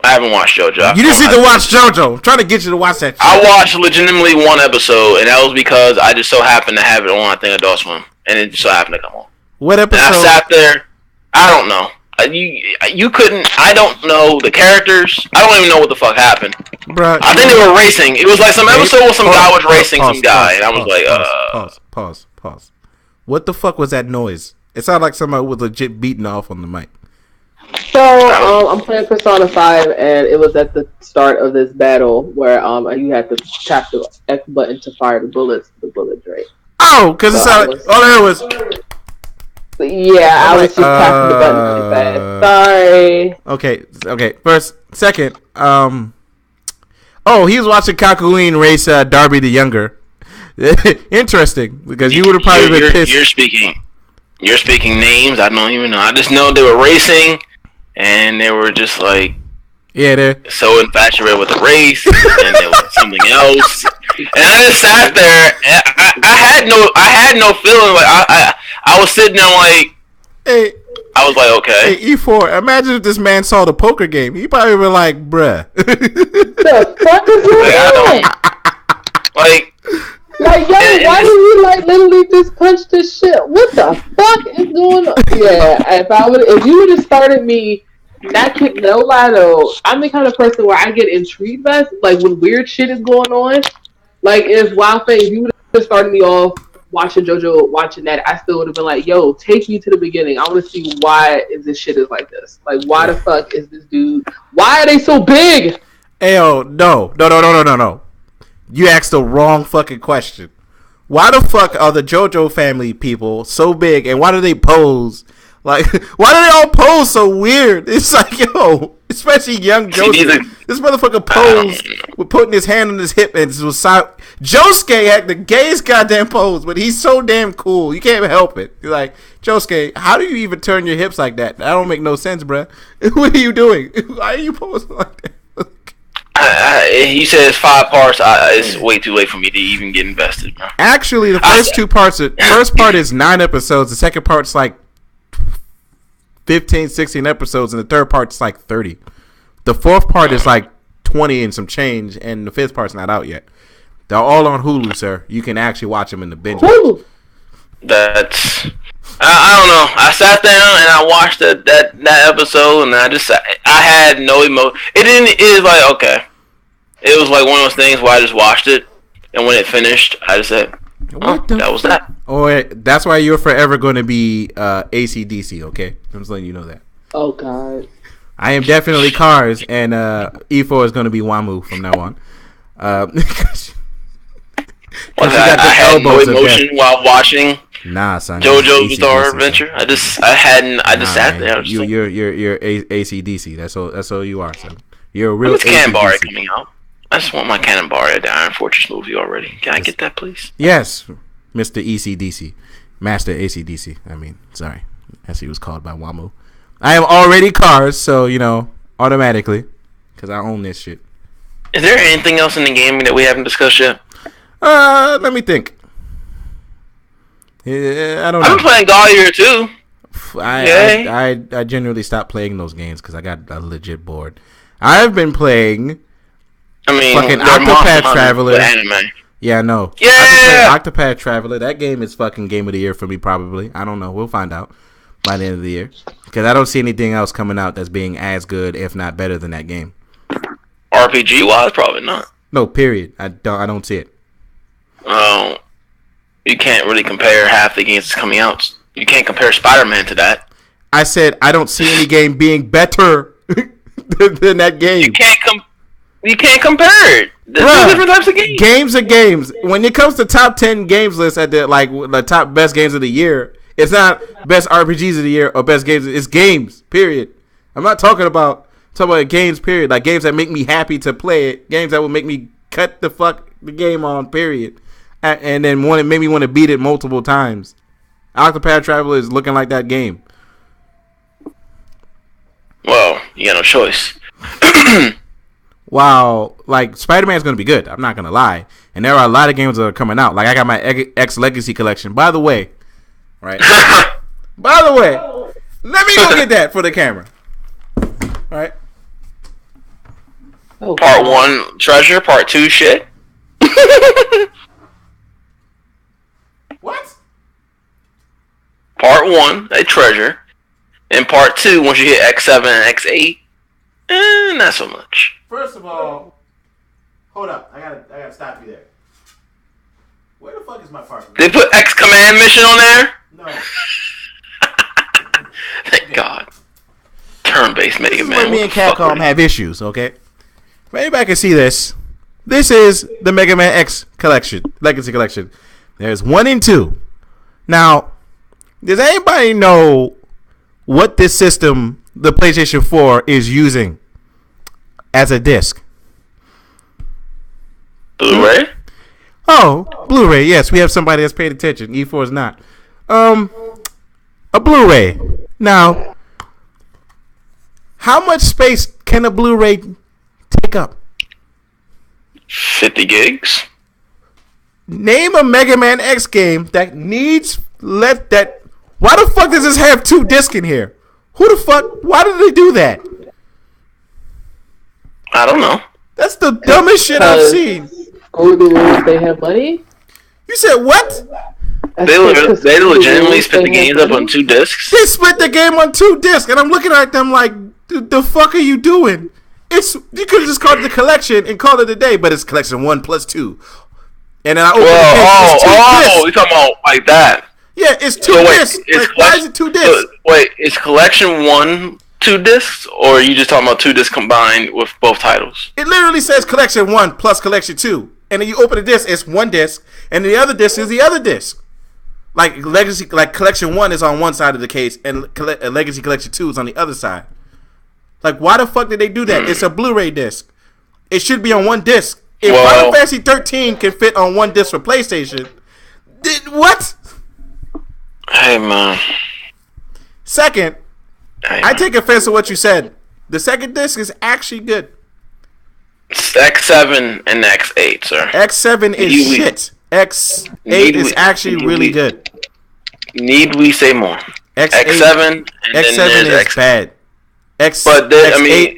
I haven't watched JoJo. You just need to watch JoJo. I'm trying to get you to watch that shit. I watched legitimately one episode, and that was because I just so happened to have it on, I think, Adult Swim, and it just so happened to come on. What episode? And I sat there. I don't know. You couldn't. I don't know the characters. I don't even know what the fuck happened. Bruh, I think they were racing. It was like some episode where some guy was racing some guy, and I was like, Pause. What the fuck was that noise? It sounded like somebody was legit beating off on the mic. So, I'm playing Persona 5, and it was at the start of this battle where you had to tap the X button to fire the bullets. The bullet rate. Oh, because it sounded. All there was. Yeah, I was just tapping the button really fast. Sorry. Okay. Second. Oh, he was watching Kakooine race Darby the Younger. Interesting, because you would have probably been pissed. You're speaking names. I don't even know. I just know they were racing, and they were just like, they're so infatuated with the race, and there was something else. And I just sat there, and I had no feeling. Like I was sitting there like, hey. I was like, okay. Hey, E4, imagine if this man saw the poker game. He probably would like, bruh. The fuck is going on? Like, yo, why did you literally just punch this shit? What the fuck is going on? Yeah, if you would have started me, no lie though, I'm the kind of person where I get intrigued by, like, when weird shit is going on. Like, if you would have started me off watching JoJo, watching that, I still would have been like, yo, take me to the beginning. I want to see why this shit is like this. Like, why the fuck is this dude? Why are they so big? Ayo, no. You asked the wrong fucking question. Why the fuck are the JoJo family people so big, and why do they pose? Like, why do they all pose so weird? It's like, yo, especially young Josuke. This motherfucker posed with putting his hand on his hip, and it was Josuke had the gayest goddamn pose, but he's so damn cool. You can't help it. You're like, Josuke, how do you even turn your hips like that? That don't make no sense, bruh. What are you doing? Why are you posing like that? He says 5 parts. It's way too late for me to even get invested, bro. Actually, the first two parts, first part is 9 episodes. The second part's like 15, 16 episodes, and the third part's like 30. The fourth part is like 20 and some change, and the fifth part's not out yet. They're all on Hulu, sir. You can actually watch them in the binge. That's... I don't know. I sat down and I watched that episode, and I had no emotion. It was like, okay. It was like one of those things where I just watched it, and when it finished, I just said, that was that. Oh, that's why you're forever going to be AC/DC, okay? I'm just letting you know that. Oh, God. I am definitely Cars, and E4 is going to be Wamu from now on. I had no emotion while watching son. JoJo's Bizarre Adventure. I just sat there. You're AC/DC. That's all you are, son. You're a real. When's Canberra coming out? I just want my Canberra, the Iron Fortress movie already. Can I get that, please? Yes, Mr. ECDC, Master ACDC. I mean, sorry, as he was called by Wamu. I am already Cars, so automatically, because I own this shit. Is there anything else in the game that we haven't discussed yet? Let me think. Yeah, I don't know. I've been playing God Eater too. I generally stopped playing those games because I got legit bored. I've been playing. Fucking Octopath Traveler. Anime. Yeah, I know. Yeah. Octopath Traveler. That game is fucking game of the year for me. Probably. I don't know. We'll find out by the end of the year because I don't see anything else coming out that's being as good, if not better, than that game. RPG wise, probably not. No, period. I don't see it. Oh, you can't really compare half the games that's coming out. You can't compare Spider-Man to that. I said I don't see any game being better than that game. You can't compare it. There's two different types of games. Games are games. When it comes to top 10 games list at the top best games of the year, it's not best RPGs of the year or best games. It's games. Period. I'm not talking about games. Period. Like games that make me happy to play it. Games that will make me cut the game on. Period. And then make me want to beat it multiple times. Octopath Traveler is looking like that game. Well, you got no choice. Wow, like Spider-Man's gonna be good. I'm not gonna lie, and there are a lot of games that are coming out. Like I got my X Legacy collection. By the way, right? By the way, Let me go get that for the camera. All right. Oh, part 1, treasure. Part 2, shit. What? Part 1, a treasure. And part 2, once you hit X7 and X8, not so much. First of all, hold up. I gotta stop you there. Where the fuck is my partner? They put X command mission on there? No. Thank God. Turn-based Mega Man. Where me and Capcom have issues, okay? If anybody can see this, this is the Mega Man X collection, Legacy Collection. There's 1 and 2. Now, does anybody know what this system, the PlayStation 4, is using as a disc? Blu-ray? Oh, Blu-ray. Yes, we have somebody that's paid attention. E4 is not. A Blu-ray. Now, how much space can a Blu-ray take up? 50 gigs. Name a Mega Man X game that needs why the fuck does this have 2 discs in here? Who the fuck? Why did they do that? I don't know. That's the dumbest shit I've seen. They have money? You said what? They legitimately split the games up on 2 discs? They split the game on 2 discs, and I'm looking at them like, the fuck are you doing? You could have just called it the collection and called it a day, but it's collection 1 plus 2. And then I open the case, you're talking about like that. Yeah, it's 2 discs. Why is it 2 discs? Wait, is collection 1 2 discs, or are you just talking about 2 discs combined with both titles? It literally says collection 1 plus collection 2. And then you open the disc, it's 1 disc, and the other disc is the other disc. Like collection 1 is on one side of the case, and Legacy Collection 2 is on the other side. Like, why the fuck did they do that? It's a Blu-ray disc. It should be on 1 disc. If Final Fantasy 13 can fit on 1 disc for PlayStation, what? Hey, man. Second, I take offense to what you said. The second disc is actually good. It's X7 and X8, sir. X7 is shit. X8 is actually really good. Need we say more? X7 is bad. X8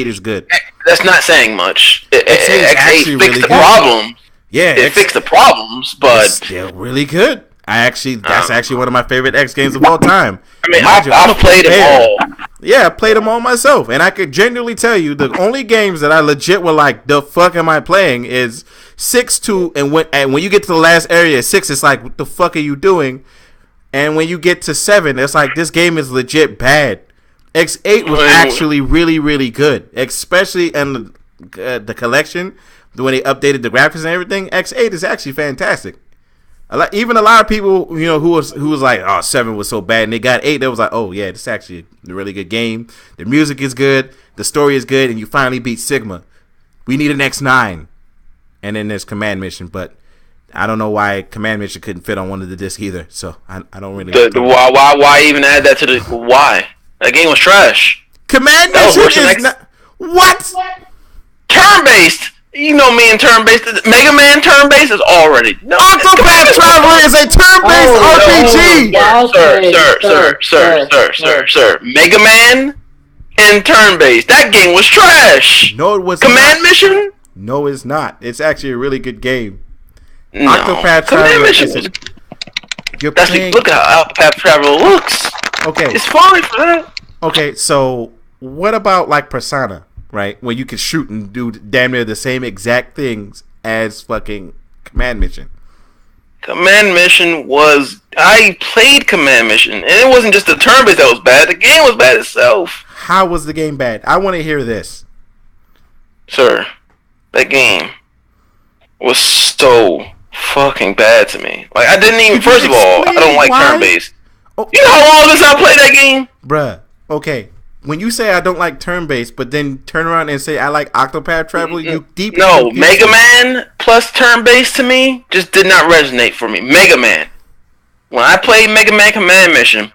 is good. That's not saying much. X8 fixed the problems. Yeah, it fixed the problems, but it's still really good. That's actually one of my favorite X games of all time. I mean, I've played them all. Yeah, I played them all myself, and I could genuinely tell you the only games that I legit were like, the fuck am I playing? Is 6 2, and when you get to the last area, 6, it's like, what the fuck are you doing? And when you get to 7, it's like, this game is legit bad. X8 was actually really, really good, especially in the collection when they updated the graphics and everything. X8 is actually fantastic. Even a lot of people, who was like, oh, 7 was so bad, and they got 8. They was like, oh yeah, this is actually a really good game. The music is good, the story is good, and you finally beat Sigma. We need an X9, and then there's Command Mission, but I don't know why Command Mission couldn't fit on one of the discs either. So I don't really. Why even add that to the why? That game was trash. Command Mission is not what turn-based. You know me and turn-based. Mega Man turn-based is already. No, Octopath Traveler is a turn-based RPG. Sir. Mega Man and turn-based. That game was trash. No, it was Command Mission? No, it's not. It's actually a really good game. No. Octopath Traveler is look at how Octopath Traveler looks. Okay. It's fine for that. Okay, so what about like Persona? Right, where you can shoot and do damn near the same exact things as fucking Command Mission. Command Mission I played Command Mission, and it wasn't just the turn-based that was bad. The game was bad itself. How was the game bad? I want to hear this. Sir, that game was so fucking bad to me. Like, I didn't even, first of all, I don't like turn-based. Oh. You know how long this I played that game? Bruh, okay. When you say I don't like turn-based, but then turn around and say I like Octopath Traveler, you deep. No, Mega Man plus turn-based to me just did not resonate for me. Mega Man. When I played Mega Man Command Mission,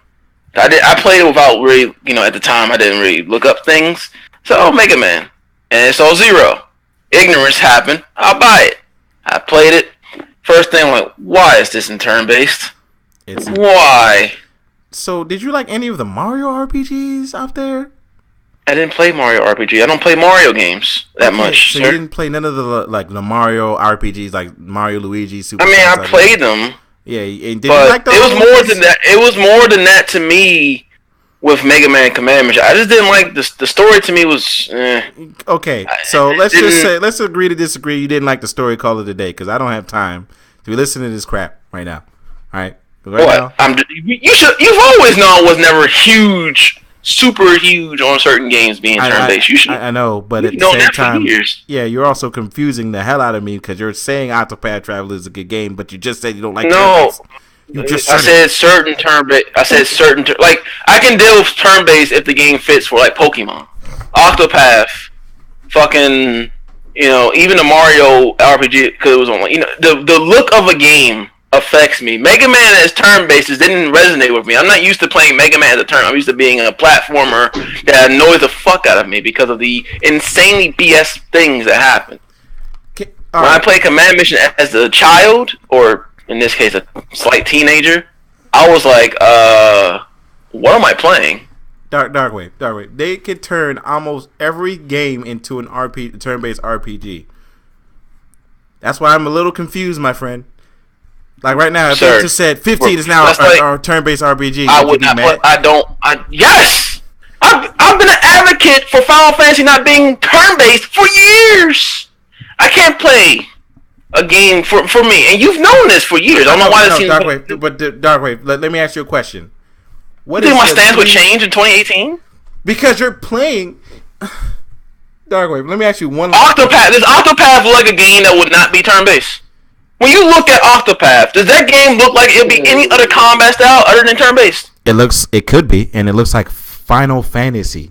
I played it without really, at the time I didn't really look up things. So Mega Man, and it's all zero. Ignorance happened. I'll buy it. I played it. First thing, I'm like, why is this in turn-based? Why? So, did you like any of the Mario RPGs out there? I didn't play Mario RPG. I don't play Mario games that much. So you didn't play none of the Mario RPGs like Mario, Luigi, Super. I mean, I played them. Yeah, and did you like those? It was more than that. It was more than that to me with Mega Man Command Mission. I just didn't like the story. To me was okay. So let's agree to disagree. You didn't like the story. Call it a day because I don't have time to be listening to this crap right now. All right. You've always known I was never super huge on certain games being turn-based. I know, but at the same time, yeah, you're also confusing the hell out of me because you're saying Octopath Traveler is a good game, but you just said you don't like turn-based. I said certain turn-based. Like, I can deal with turn-based if the game fits for, like, Pokemon. Octopath, fucking, even the Mario RPG, because it was on, the look of a game affects me. Mega Man as turn-based didn't resonate with me. I'm not used to playing Mega Man as a turn. I'm used to being a platformer that annoys the fuck out of me because of the insanely BS things that happen. When I play Command Mission as a child, or in this case a slight teenager, I was like, what am I playing? Darkwave. They could turn almost every game into an turn-based RPG. That's why I'm a little confused, my friend. Like right now, if they just said 15 is now our turn-based RPG, I would not. Yes, I've been an advocate for Final Fantasy not being turn-based for years. I can't play a game for me, and you've known this for years. I don't know why this seems. Darkwave. Let me ask you a question. What do you think my stance would change in 2018? Because you're playing. Darkwave. Let me ask you one. Octopath. Does Octopath look like a game that would not be turn-based? When you look at Octopath, does that game look like it'll be any other combat style other than turn-based? It could be, and it looks like Final Fantasy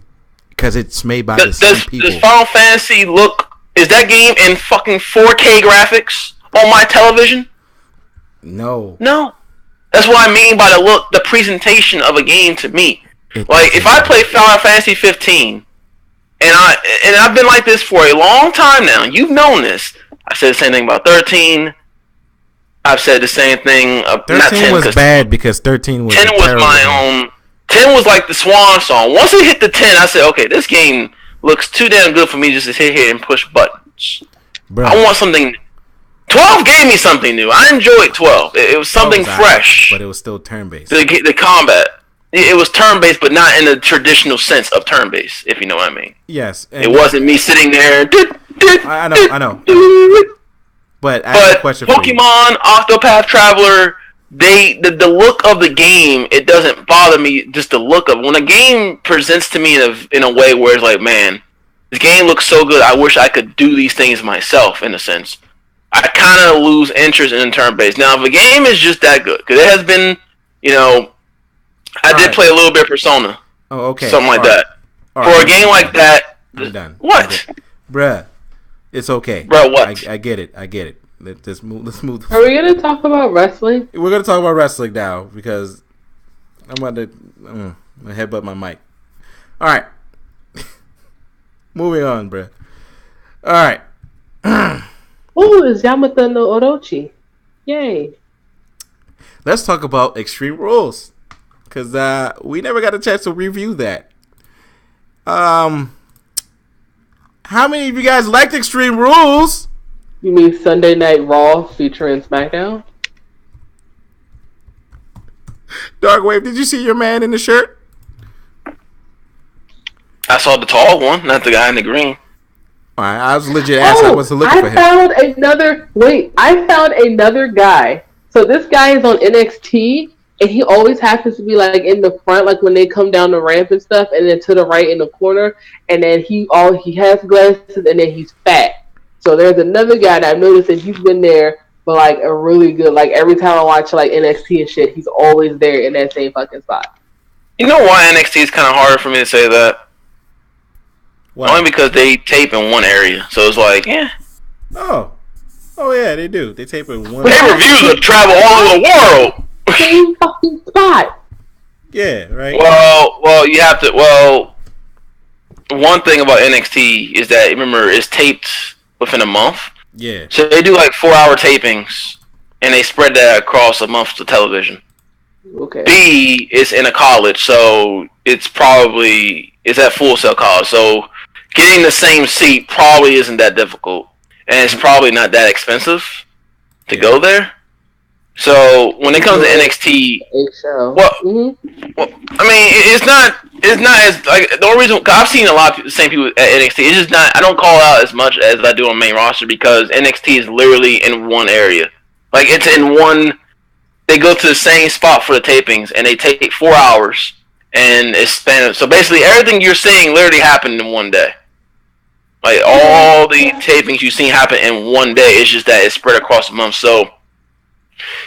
because it's made by the same people. Does Final Fantasy look? Is that game in fucking 4K graphics on my television? No. That's what I mean by the presentation of a game to me. Like if I play Final Fantasy 15, and I've been like this for a long time now. You've known this. I said the same thing about 13. I've said the same thing. 13 was bad because 13 was 10 was my own. 10 was like the swan song. Once it hit the 10, I said, okay, this game looks too damn good for me just to sit here and push buttons. Bro. I want something. 12 gave me something new. I enjoyed 12. It was something fresh. But it was still turn-based. The combat. It was turn-based, but not in the traditional sense of turn-based, if you know what I mean. Yes. It wasn't me sitting there. I know. But I have a question for you. Pokemon, Octopath Traveler, the look of the game, it doesn't bother me. Just the look of when a game presents to me in a way where it's like, man, this game looks so good. I wish I could do these things myself. In a sense, I kind of lose interest in turn-based. Now, if a game is just that good, because it has been, I did play a little bit of Persona. Oh, okay. Something like that. For a game like that, I'm done. What? Bruh. It's okay. Bro, what? I get it. Let's move. Are we going to talk about wrestling? We're going to talk about wrestling now because I'm about to headbutt my mic. All right. Moving on, bruh. All right. Oh, it's Yamata no Orochi. Yay. Let's talk about Extreme Rules because we never got a chance to review that. How many of you guys liked Extreme Rules? You mean Sunday Night Raw featuring SmackDown? Darkwave, did you see your man in the shirt? I saw the tall one, not the guy in the green. Alright, I was legit asking. I wasn't looking for him. I found another guy. So this guy is on NXT, and he always happens to be like in the front, like when they come down the ramp and stuff, and then to the right in the corner. And then he has glasses, and then he's fat. So there's another guy that I've noticed that he's been there for like a really good. Like every time I watch like NXT and shit, he's always there in that same fucking spot. You know why NXT is kind of harder for me to say that? Why? Only because they tape in one area, so it's like, yeah. Oh yeah, they do. They tape in one. Pay-per-views that travel all over the world. Same fucking spot. Yeah, right. Well, you have to. Well, one thing about NXT is that remember it's taped within a month. Yeah. So they do like 4-hour tapings, and they spread that across a month to television. Okay. B, it's in a college, so it's at Full Sail College. So getting the same seat probably isn't that difficult, and it's probably not that expensive to go there. So when it comes to NXT, well, I mean, it's not as like the only reason, cause I've seen a lot of the same people at NXT. It's just not. I don't call out as much as I do on main roster because NXT is literally in one area. Like it's in one. They go to the same spot for the tapings, and they take 4 hours, and it's spent. So basically, everything you're seeing literally happened in one day. Like all the tapings you've seen happen in one day. It's just that it's spread across the month. So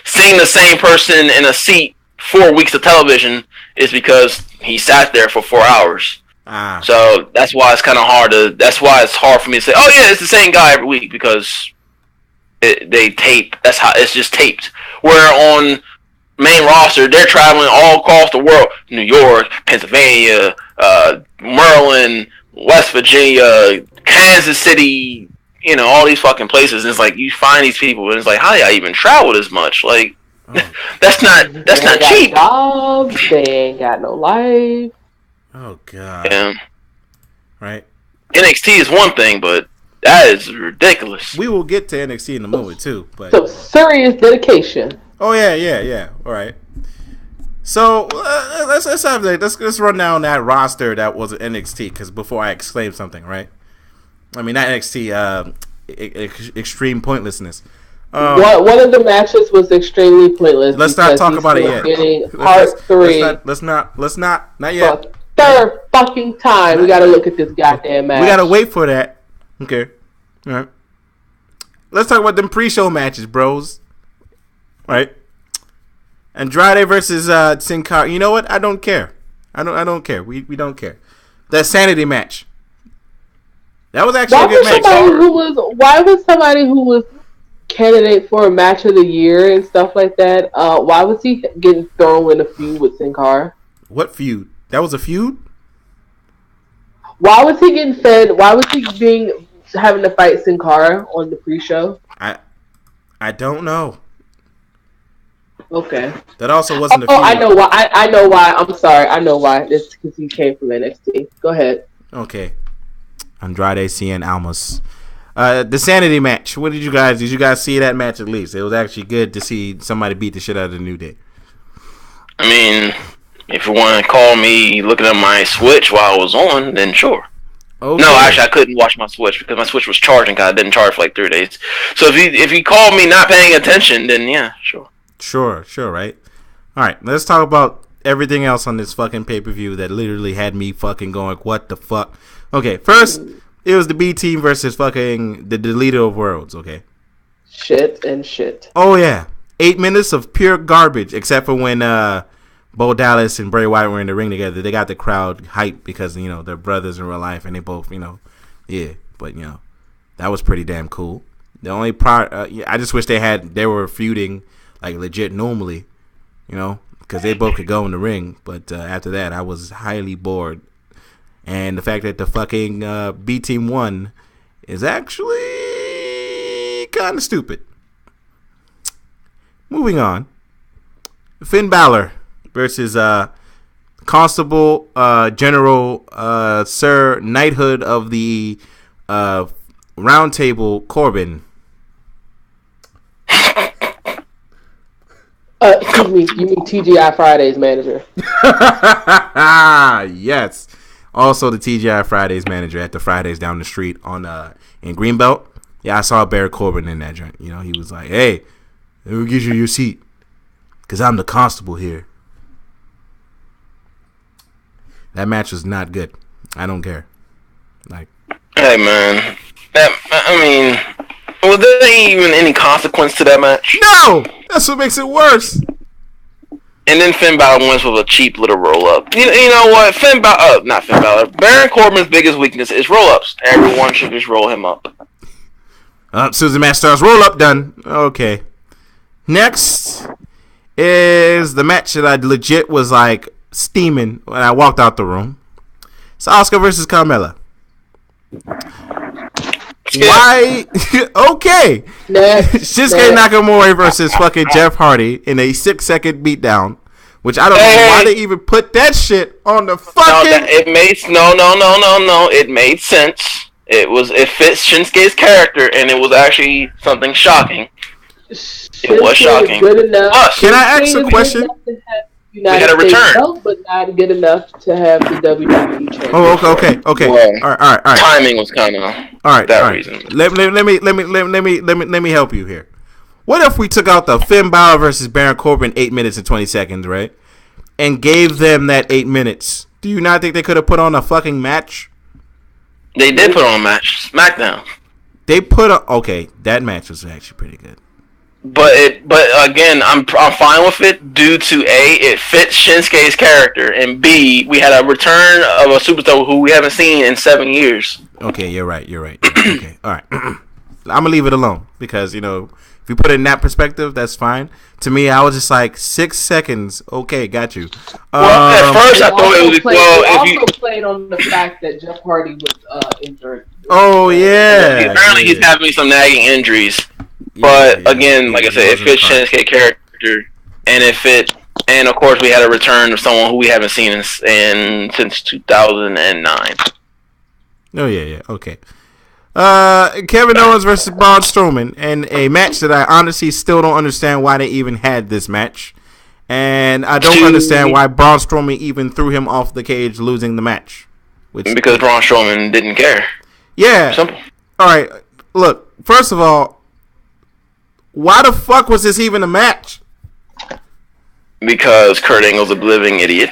seeing the same person in a seat 4 weeks of television is because he sat there for 4 hours. So that's why it's kind of hard to. That's why it's hard for me to say, "Oh yeah, it's the same guy every week," because they tape. That's how it's just taped. Where on main roster, they're traveling all across the world: New York, Pennsylvania, Maryland, West Virginia, Kansas City. You know, all these fucking places. And it's like you find these people, and it's like, how do I even travel this much? Like, that's not cheap. Jobs, they ain't got no life. Oh god. Yeah. Right. NXT is one thing, but that is ridiculous. We will get to NXT in a moment too, but so serious dedication. Oh yeah. All right. So let's run down that roster that was at NXT because before I exclaim something, right? I mean not NXT, extreme pointlessness. One of the matches was extremely pointless. Let's not talk about it yet. Part 3. Let's not yet. Third fucking time we gotta look at this goddamn match. We gotta wait for that. Okay. All right. Let's talk about them pre-show matches, bros. Right. Andrade versus Sin Cara. You know what? I don't care. I don't care. We don't care. That sanity match. That was actually a good match. Why was somebody who was candidate for a match of the year and stuff like that? Why was he getting thrown in a feud with Sin Cara? What feud? That was a feud? Why was he getting fed? Why was he having to fight Sin Cara on the pre-show? I don't know. Okay. That also wasn't a feud. I know why. I know why. I'm sorry. I know why. It's because he came from NXT. Go ahead. Okay. Andrade Cien Almas. The sanity match. Did you guys see that match at least? It was actually good to see somebody beat the shit out of the New Day. I mean, if you want to call me looking at my Switch while I was on, then sure. Okay. No, actually, I couldn't watch my Switch because my Switch was charging because I didn't charge for like 3 days. So if you call me not paying attention, then yeah, sure. Sure, right? All right, let's talk about everything else on this fucking pay-per-view that literally had me fucking going, what the fuck? Okay, first, it was the B team versus fucking the Deleter of Worlds, okay? Shit. Oh, yeah. 8 minutes of pure garbage, except for when Bo Dallas and Bray Wyatt were in the ring together. They got the crowd hyped because, you know, they're brothers in real life, and they both, you know, yeah. But, you know, that was pretty damn cool. The only part, I just wish they were feuding, like, legit normally, you know, because they both could go in the ring. But after that, I was highly bored. And the fact that the fucking B team won is actually kind of stupid. Moving on. Finn Balor versus Constable General Sir Knighthood of the Round Table Corbin. Excuse me, you mean TGI Fridays manager? Yes. Also the TGI Fridays manager at the Fridays down the street on in Greenbelt. Yeah, I saw Baron Corbin in that joint. You know, he was like, "Hey, who gives you your seat? Because I'm the constable here." That match was not good. I don't care. Like, hey man, was there even any consequence to that match? No, that's what makes it worse. And then Finn Balor wins with a cheap little roll-up. You know what? Not Finn Balor. Baron Corbin's biggest weakness is roll-ups. Everyone should just roll him up. Susan Match starts roll-up done. Okay. Next is the match that I legit was like steaming when I walked out the room. It's Asuka versus Carmella. Why? Okay. Shinsuke Nakamura versus fucking Jeff Hardy in a 6-second beatdown. which I don't know why they even put that shit on the fucking. No. It made sense. It fits Shinsuke's character, and it was actually something shocking. It was shocking. Good enough. Plus, can I ask a question? We had a return, but not good enough to have the WWE championship. Oh, okay. Well, all right. Timing was kind of reason. Let me help you here. What if we took out the Finn Balor versus Baron Corbin 8 minutes and 20 seconds, right? And gave them that 8 minutes. Do you not think they could have put on a fucking match? They did put on a match. SmackDown. That match was actually pretty good. But again, I'm fine with it due to A, it fits Shinsuke's character, and B, we had a return of a superstar who we haven't seen in 7 years. Okay, you're right. Okay, all right. I'm gonna leave it alone because if you put it in that perspective, that's fine. To me, I was just like 6 seconds. Okay, got you. At first, I thought it was played on the fact that Jeff Hardy was injured. Oh yeah. Apparently, he's having some nagging injuries. But again, like I said, it fits Shinsuke's character, and of course, we had a return of someone who we haven't seen since 2009. Oh yeah, okay. Kevin Owens versus Braun Strowman, and a match that I honestly still don't understand why they even had this match, and I don't understand why Braun Strowman even threw him off the cage, losing the match. Because Braun Strowman didn't care. Yeah. Simple. All right. Look, first of all, why the fuck was this even a match? Because Kurt Angle's a living idiot.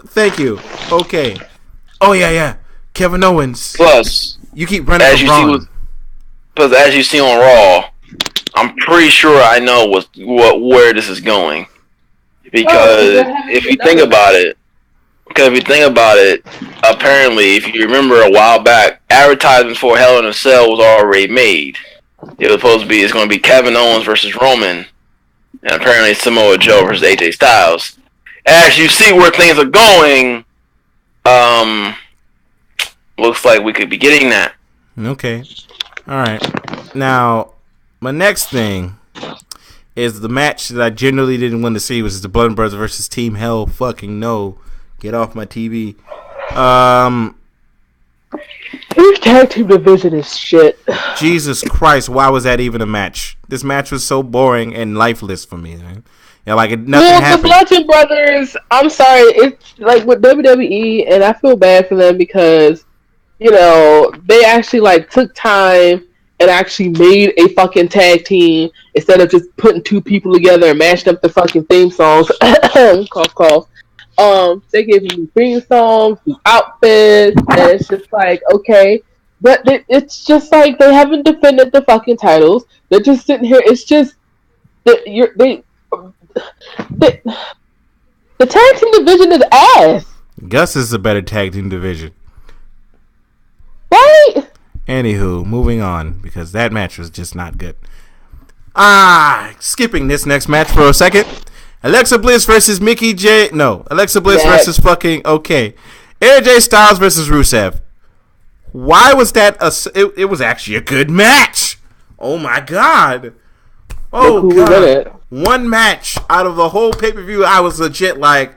Thank you. Okay. Oh yeah. Kevin Owens. Plus, you keep running for Braun. Because as you see on Raw, I'm pretty sure I know where this is going. Because if you think about it, apparently, if you remember a while back, advertisements for Hell in a Cell was already made. It was supposed to be, it's going to be Kevin Owens versus Roman, and apparently Samoa Joe versus AJ Styles. As you see where things are going, looks like we could be getting that. Okay. All right. Now, my next thing is the match that I generally didn't want to see, was the Blood and Brothers versus Team Hell. Fucking no. Get off my TV. This tag team division is shit. Jesus Christ, why was that even a match? This match was so boring and lifeless for me, man. Yeah, like nothing happened. The Bludgeon Brothers, I'm sorry, it's like with WWE, and I feel bad for them because, they actually took time and actually made a fucking tag team instead of just putting two people together and mashed up the fucking theme songs. Cough, cough. They gave me theme songs, new outfits, and it's just like, okay. But it's just like they haven't defended the fucking titles. They're just sitting here. It's just the tag team division is ass. Gus is a better tag team division. Right? Anywho, moving on, because that match was just not good. Skipping this next match for a second. Alexa Bliss versus Alexa Bliss versus fucking AJ Styles versus Rusev. Why was that it was actually a good match. Oh my god. Oh god. One match out of the whole pay-per-view, I was legit like,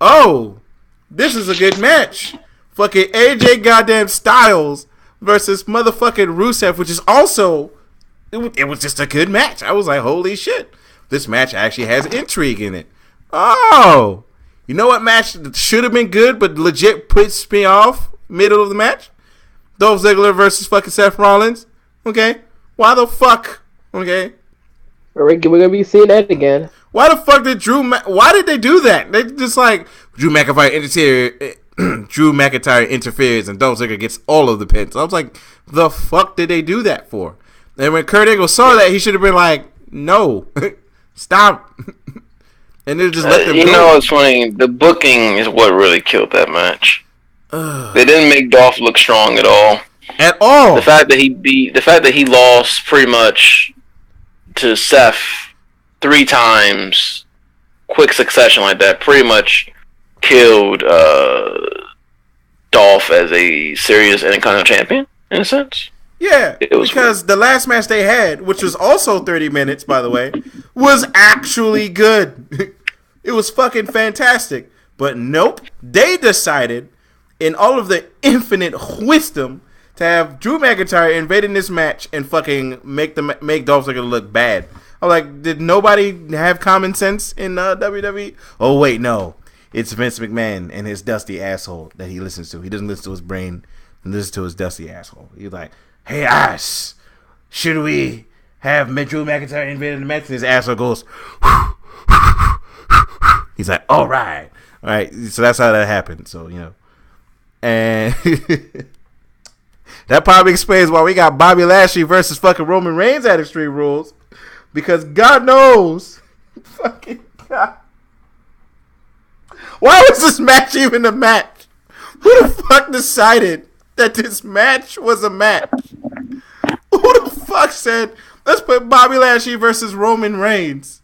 oh, this is a good match. Fucking AJ goddamn Styles versus motherfucking Rusev, which is also, it was just a good match. I was like, holy shit. This match actually has intrigue in it. Oh, you know what match should have been good but legit puts me off middle of the match? Dolph Ziggler versus fucking Seth Rollins. Okay, why the fuck? Okay, we're gonna be seeing that again. Why the fuck did why did they do that? They just like Drew McIntyre interferes and Dolph Ziggler gets all of the pins. I was like, the fuck did they do that for? And when Kurt Angle saw that, he should have been like, no. Stop. And then just let them go. It's funny. The booking is what really killed that match. They didn't make Dolph look strong at all. At all. The fact that he lost pretty much to Seth 3 times, quick succession like that, pretty much killed Dolph as a serious Intercontinental champion in a sense. Yeah, because the last match they had, which was also 30 minutes, by the way, was actually good. It was fucking fantastic. But nope, they decided, in all of the infinite wisdom, to have Drew McIntyre invade in this match and fucking make Dolph Ziggler look bad. I'm like, did nobody have common sense in WWE? Oh wait, no, it's Vince McMahon and his dusty asshole that he listens to. He doesn't listen to his brain, and listens to his dusty asshole. He's like, hey Ash, should we have Drew McIntyre invade in the match? And his asshole goes, he's like, all right. So that's how that happened. So, you know, and that probably explains why we got Bobby Lashley versus fucking Roman Reigns at Extreme Rules, because God knows, fucking God, why was this match even a match? Who the fuck decided that this match was a match? Who the fuck said, let's put Bobby Lashley versus Roman Reigns?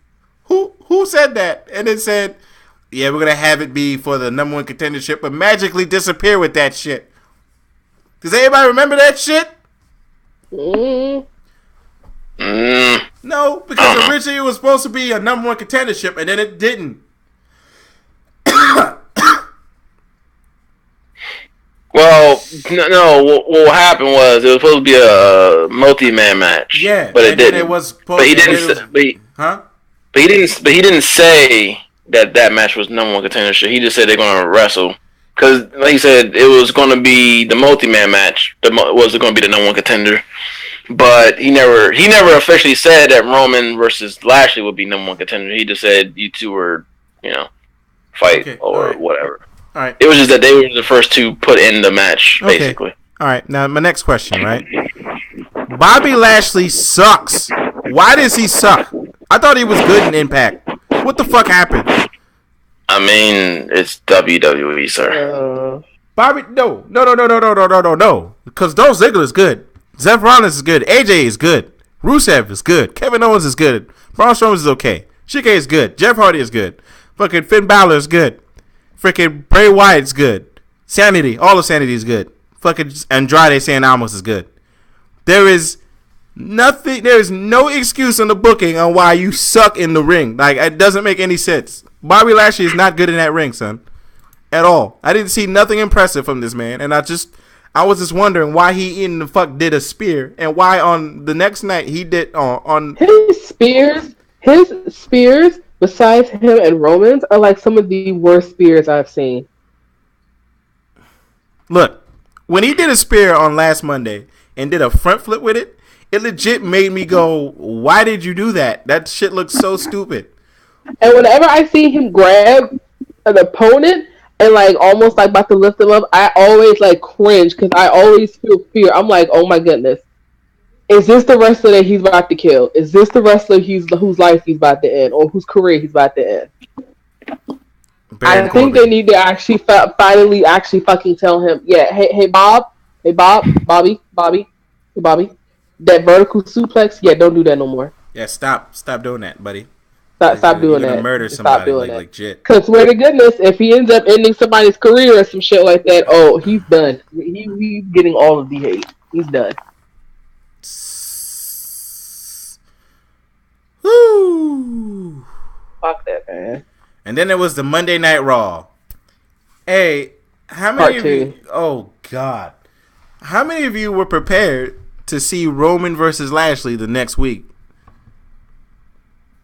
Who said that? And then said, yeah, we're going to have it be for the number one contendership, but magically disappear with that shit. Does anybody remember that shit? No, because originally it was supposed to be a number one contendership, and then it didn't. Well, no. What happened was it was supposed to be a multi-man match. Yeah, but it didn't. It was but he didn't. But he didn't say that match was number one contendership. He just said they're going to wrestle. Because, like he said, it was going to be the multi-man match. Was going to be the number one contender. But he never officially said that Roman versus Lashley would be number one contender. He just said you two were, fight or whatever. All right. It was just that they were the first to put in the match, basically. All right. Now, my next question, right? Bobby Lashley sucks. Why does he suck? I thought he was good in Impact. What the fuck happened? I mean, it's WWE, sir. Bobby, no. Because Dolph Ziggler is good. Seth Rollins is good. AJ is good. Rusev is good. Kevin Owens is good. Braun Strowman is okay. Shinsuke is good. Jeff Hardy is good. Fucking Finn Balor is good. Freaking Bray Wyatt's good. Sanity, all of Sanity is good. Fucking Andrade Cien Almas is good. There is no excuse on the booking on why you suck in the ring. Like, it doesn't make any sense. Bobby Lashley is not good in that ring, son. At all. I didn't see nothing impressive from this man, and I was just wondering why he in the fuck did a spear, and why on the next night he did on his spears, besides him and Roman's, are like some of the worst spears I've seen. Look, when he did a spear on last Monday and did a front flip with it, it legit made me go, why did you do that? That shit looks so stupid. And whenever I see him grab an opponent and like almost like about to lift them up, I always like cringe because I always feel fear. I'm like, oh my goodness. Is this the wrestler that he's about to kill? Is this the wrestler whose life he's about to end or whose career he's about to end? I think they need to actually finally fucking tell him, yeah, hey Bobby, that vertical suplex, yeah, don't do that no more. Yeah, stop doing that, buddy. Stop doing that. You're gonna murder somebody like shit. Because swear to goodness, if he ends up ending somebody's career or some shit like that, oh, he's done. He's getting all of the hate. He's done. Woo! Fuck that, man. And then there was the Monday Night Raw. Hey, how many of you? Oh God, how many of you were prepared to see Roman versus Lashley the next week?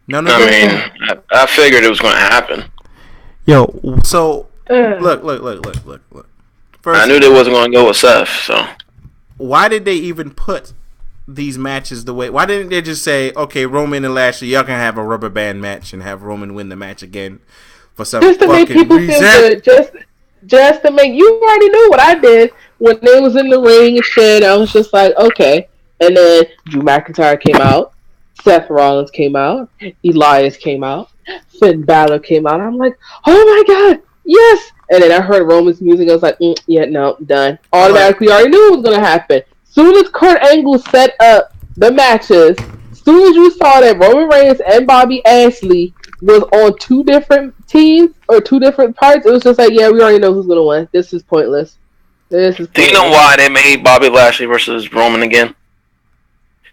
No. I figured it was going to happen. Yo, so look. First, I knew they wasn't going to go with Seth. So why did they even put these matches the way? Why didn't they just say, okay, Roman and Lashley, y'all can have a rubber band match and have Roman win the match again for some just to make people reason? Feel good, just to make you already knew what I did when they was in the ring and shit. I was just like, okay. And then Drew McIntyre came out, Seth Rollins came out, Elias came out, Finn Balor came out. I'm like, oh my god, yes! And then I heard Roman's music. I was like, yeah, no, done. Automatically, already knew it was gonna happen. Soon as Kurt Angle set up the matches, soon as you saw that Roman Reigns and Bobby Lashley was on two different teams or two different parts, it was just like, yeah, we already know who's gonna win. This is pointless. Do you know why they made Bobby Lashley versus Roman again?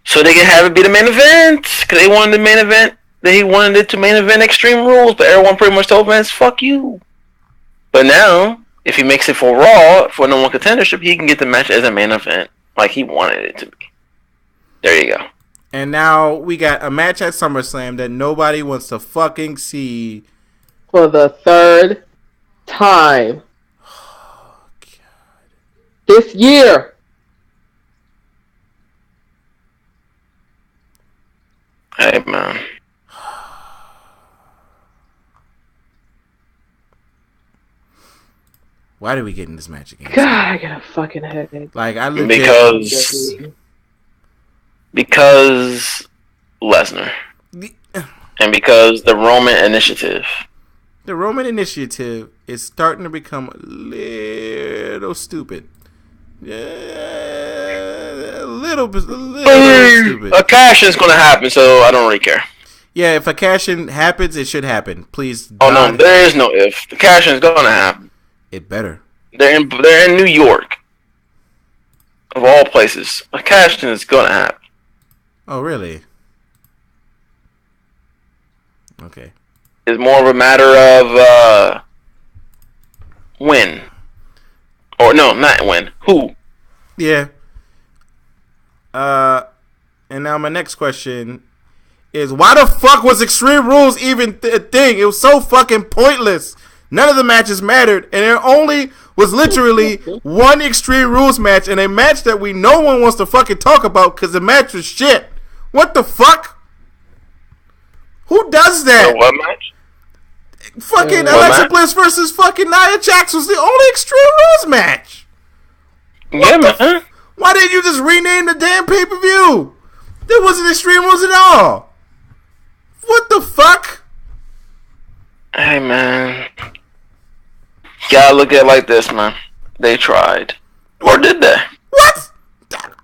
So they can have it be the main event. Because they wanted the main event that he wanted it to main event Extreme Rules, but everyone pretty much told Vince, fuck you. But now, if he makes it for Raw, for No. 1 contendership, he can get the match as a main event like he wanted it to be. There you go. And now we got a match at SummerSlam that nobody wants to fucking see. For the third time. Oh, God. This year. Hey, man. Why did we get in this match again? God, I got a fucking headache. Like, I legit... Because Lesnar. And because the Roman Initiative. The Roman Initiative is starting to become a little stupid. Yeah, a little bit stupid. A cash is going to happen, so I don't really care. Yeah, if a cash-in happens, it should happen. Please. Oh, no, there is no if. The cash-in is going to happen. It better. They're in New York. Of all places. A cash-in is going to happen. Oh, really? Okay. It's more of a matter of when. Or no, not when. Who? Yeah. And now my next question is, why the fuck was Extreme Rules even a thing? It was so fucking pointless. None of the matches mattered, and there only was literally one Extreme Rules match, and a match that no one wants to fucking talk about because the match was shit. What the fuck? Who does that? So what match? Fucking Alexa Bliss versus fucking Nia Jax was the only Extreme Rules match. Yeah, man. Why didn't you just rename the damn pay-per-view? There wasn't Extreme Rules at all. What the fuck? Hey, man. You gotta look at it like this, man. They tried. Or did they? What?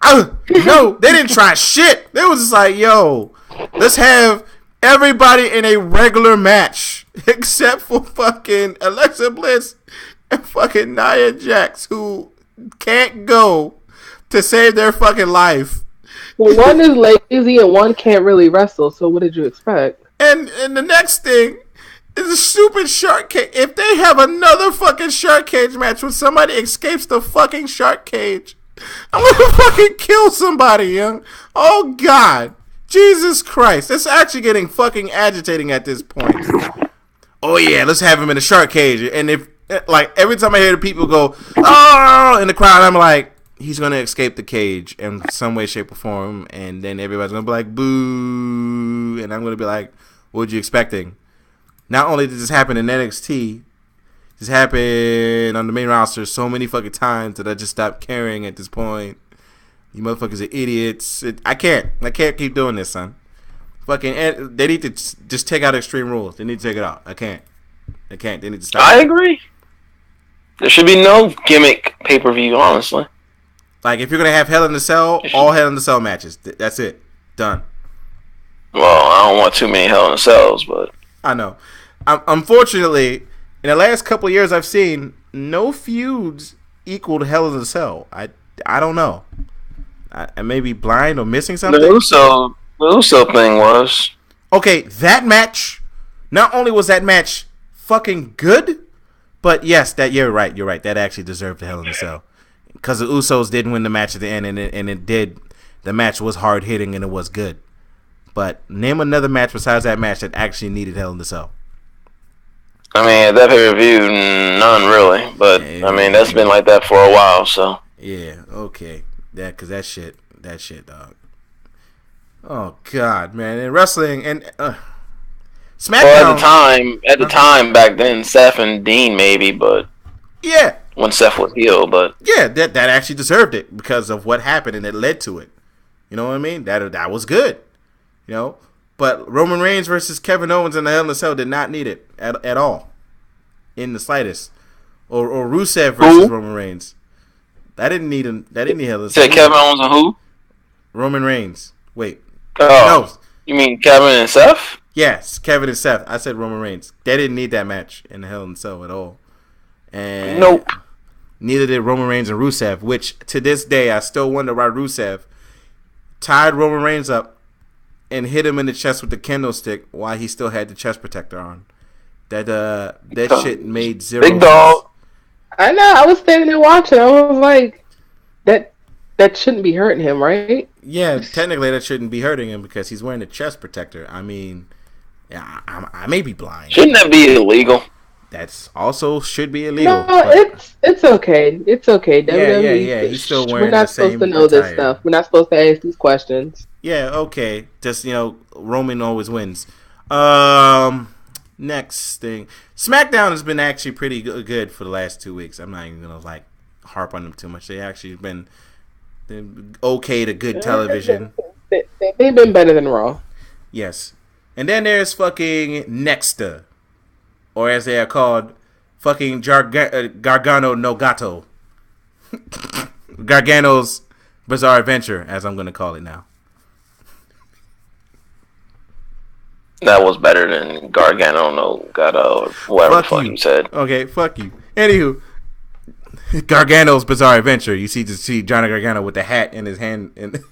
No, they didn't try shit. They was just like, yo, let's have everybody in a regular match except for fucking Alexa Bliss and fucking Nia Jax, who can't go to save their fucking life. Well, one is lazy and one can't really wrestle, so what did you expect? And the next thing is a stupid shark cage. If they have another fucking shark cage match when somebody escapes the fucking shark cage, I'm gonna fucking kill somebody, young. Oh, God. Jesus Christ. It's actually getting fucking agitating at this point. Oh, yeah, let's have him in the shark cage. And if, like, every time I hear the people go, oh, in the crowd, I'm like, he's gonna escape the cage in some way, shape, or form. And then everybody's gonna be like, boo. And I'm gonna be like, what were you expecting? Not only did this happen in NXT, this happened on the main roster so many fucking times that I just stopped caring at this point. You motherfuckers are idiots. I can't keep doing this, son. Fucking, they need to just take out Extreme Rules. They need to take it out. I can't. They need to stop. I agree. There should be no gimmick pay-per-view, honestly. Like, if you're gonna have Hell in the Cell, all Hell in the Cell matches. That's it. Done. Well, I don't want too many Hell in the Cells, but I know. Unfortunately, in the last couple of years, I've seen no feuds equal to Hell in the Cell. I don't know. I may be blind or missing something. The Uso thing was okay. That match. Not only was that match fucking good, but yes, you're right. That actually deserved the Hell in the Cell because the Usos didn't win the match at the end, and it did. The match was hard hitting and it was good. But name another match besides that match that actually needed Hell in the Cell. I mean, that pay-per-view, none really. But, yeah, I mean, that's been like that for a while, so. Yeah, okay. Because that shit, dog. Oh, God, man. And wrestling, and SmackDown. Well, at the time, back then, Seth and Dean maybe, but. Yeah. When Seth was heel, but. Yeah, that actually deserved it because of what happened and it led to it. You know what I mean? That was good. You know? But Roman Reigns versus Kevin Owens in the Hell in a Cell did not need it at all, in the slightest. Or Rusev versus Roman Reigns. That didn't need Hell in a Cell. Say Kevin Owens and who? Roman Reigns. Wait. Oh, no. You mean Kevin and Seth? Yes, Kevin and Seth. I said Roman Reigns. They didn't need that match in the Hell in a Cell at all. And nope. Neither did Roman Reigns and Rusev, which to this day I still wonder why Rusev tied Roman Reigns up and hit him in the chest with the kendo stick while he still had the chest protector on. That shit made zero big sense. dog. I know. I was standing there watching. I was like, that shouldn't be hurting him, right? Yeah, technically that shouldn't be hurting him because he's wearing a chest protector. I mean, yeah, I may be blind. Shouldn't that be illegal? That's also should be illegal. No, it's okay. It's okay. WWE. Yeah. He's still wearing We're not the same supposed to know attire. this stuff. We're not supposed to ask these questions. Yeah, okay. Just, Roman always wins. Next thing. SmackDown has been actually pretty good for the last 2 weeks. I'm not even going to, harp on them too much. They actually been okay to good television. They've been better than Raw. Yes. And then there's fucking Nexta. Or as they are called, fucking Gargano no Gato. Gargano's Bizarre Adventure, as I'm going to call it now. That was better than Gargano no Gato, whatever the fuck you said. Okay, fuck you. Anywho, Gargano's Bizarre Adventure. You see Johnny Gargano with the hat in his hand in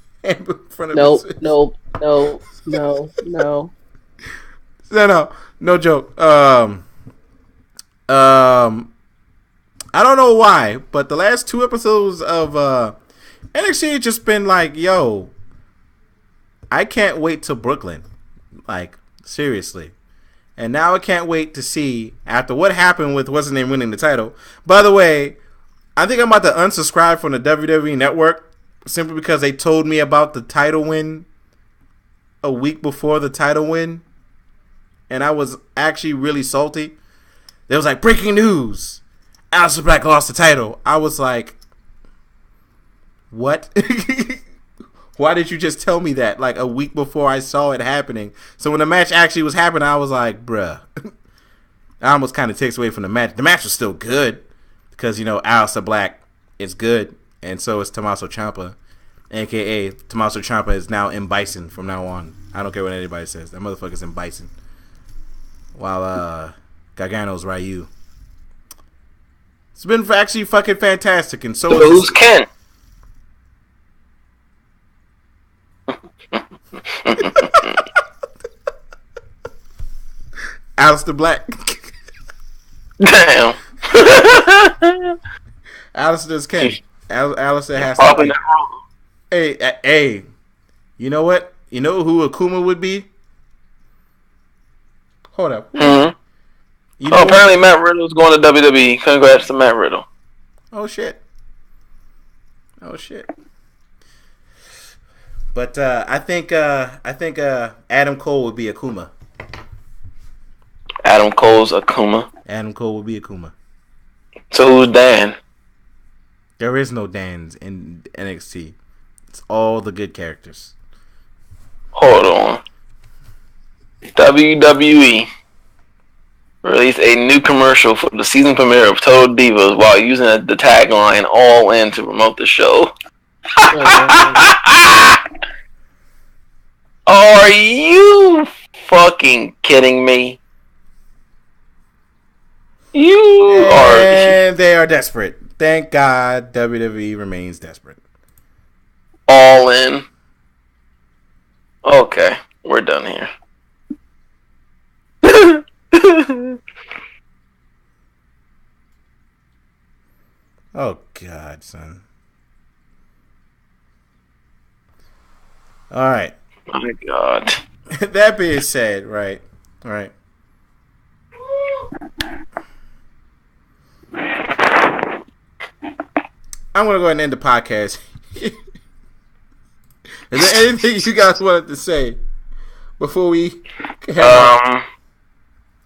front of him. Nope. No joke. I don't know why, but the last 2 episodes of NXT just been like, yo, I can't wait to Brooklyn. Seriously. And now I can't wait to see, after what happened with what's his name winning the title. By the way, I think I'm about to unsubscribe from the WWE Network simply because they told me about the title win a week before the title win. And I was actually really salty. There was breaking news. Aleister Black lost the title. I was like, what? Why did you just tell me that a week before I saw it happening? So when the match actually was happening, I was like, bruh. I almost kind of takes away from the match. The match was still good because, Aleister Black is good, and so is Tommaso Ciampa, a.k.a. Tommaso Ciampa is now in Bison from now on. I don't care what anybody says. That motherfucker's in Bison. While Gargano's Ryu. It's been actually fucking fantastic, and so who's Ken? Aleister Black. Damn. Aleister's Ken. Aleister has to be. Hey. You know what? You know who Akuma would be? Hold up. Mm-hmm. Apparently Matt Riddle's going to WWE. Congrats to Matt Riddle. Oh shit. But I think Adam Cole would be Akuma. Adam Cole's Akuma. Adam Cole would be Akuma. So who's Dan? There is no Dans in NXT. It's all the good characters. Hold on. WWE released a new commercial for the season premiere of Total Divas while using the tagline "All In" to promote the show. Are you fucking kidding me? And they are desperate. Thank God WWE remains desperate. All In. Okay, we're done here. Oh God, son. All right. My God. That being said, right. I'm gonna go ahead and end the podcast. Is there anything you guys wanted to say before we?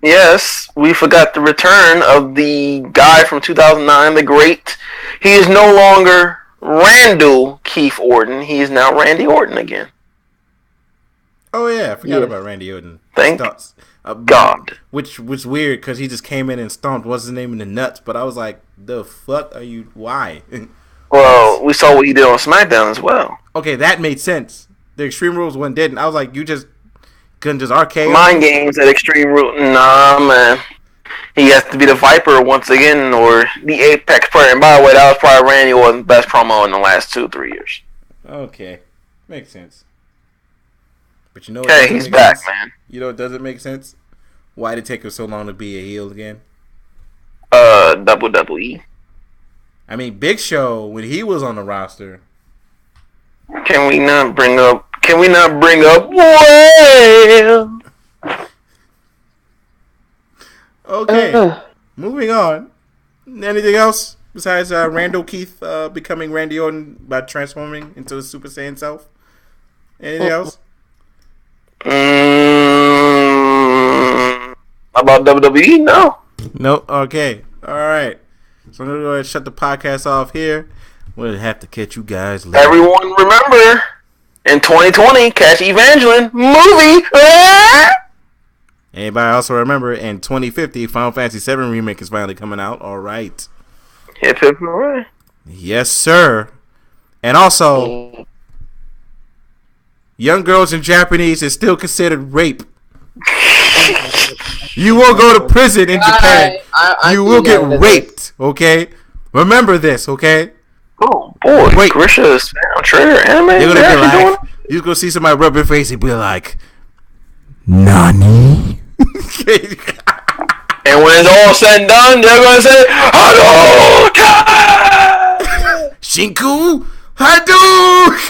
Yes, we forgot the return of the guy from 2009, the Great. He is no longer Randall Keith Orton. He is now Randy Orton again. Oh yeah, I forgot about Randy Orton. Thank God. Which was weird because he just came in and stomped what's his name in the nuts. But I was like, the fuck are you? Why? Well, we saw what he did on SmackDown as well. Okay, that made sense. The Extreme Rules one didn't. I was like, you just couldn't just arcade mind games at Extreme Rules. Nah, man. He has to be the Viper once again, or the Apex player. And by the way, that was probably Randy Orton's best promo in the last 2-3 years. Okay, makes sense. But you know, hey, he's back, man. You know, it doesn't make sense. Why did it take him so long to be a heel again? WWE. I mean, Big Show when he was on the roster. Can we not bring up? Well. Okay, moving on. Anything else besides Randall Keith becoming Randy Orton by transforming into a Super Saiyan self? Anything else? About WWE? No. No. Okay. All right. So I'm gonna go ahead and shut the podcast off here. We'll have to catch you guys later. Everyone remember, in 2020, catch Evangeline movie. Anybody also remember, in 2050, Final Fantasy VII Remake is finally coming out. All right. Hip hip hooray. Yes, sir. And also, young girls in Japanese is still considered rape. You will go to prison in Japan. You will get raped, okay? Remember this, okay? Oh, boy. Wait. Grisha is on trailer anime? You're going to be like, you're going to see somebody rub your face and be like, Nani? And when it's all said and done, they're going to say, Hadouken! Shinku Hadouken!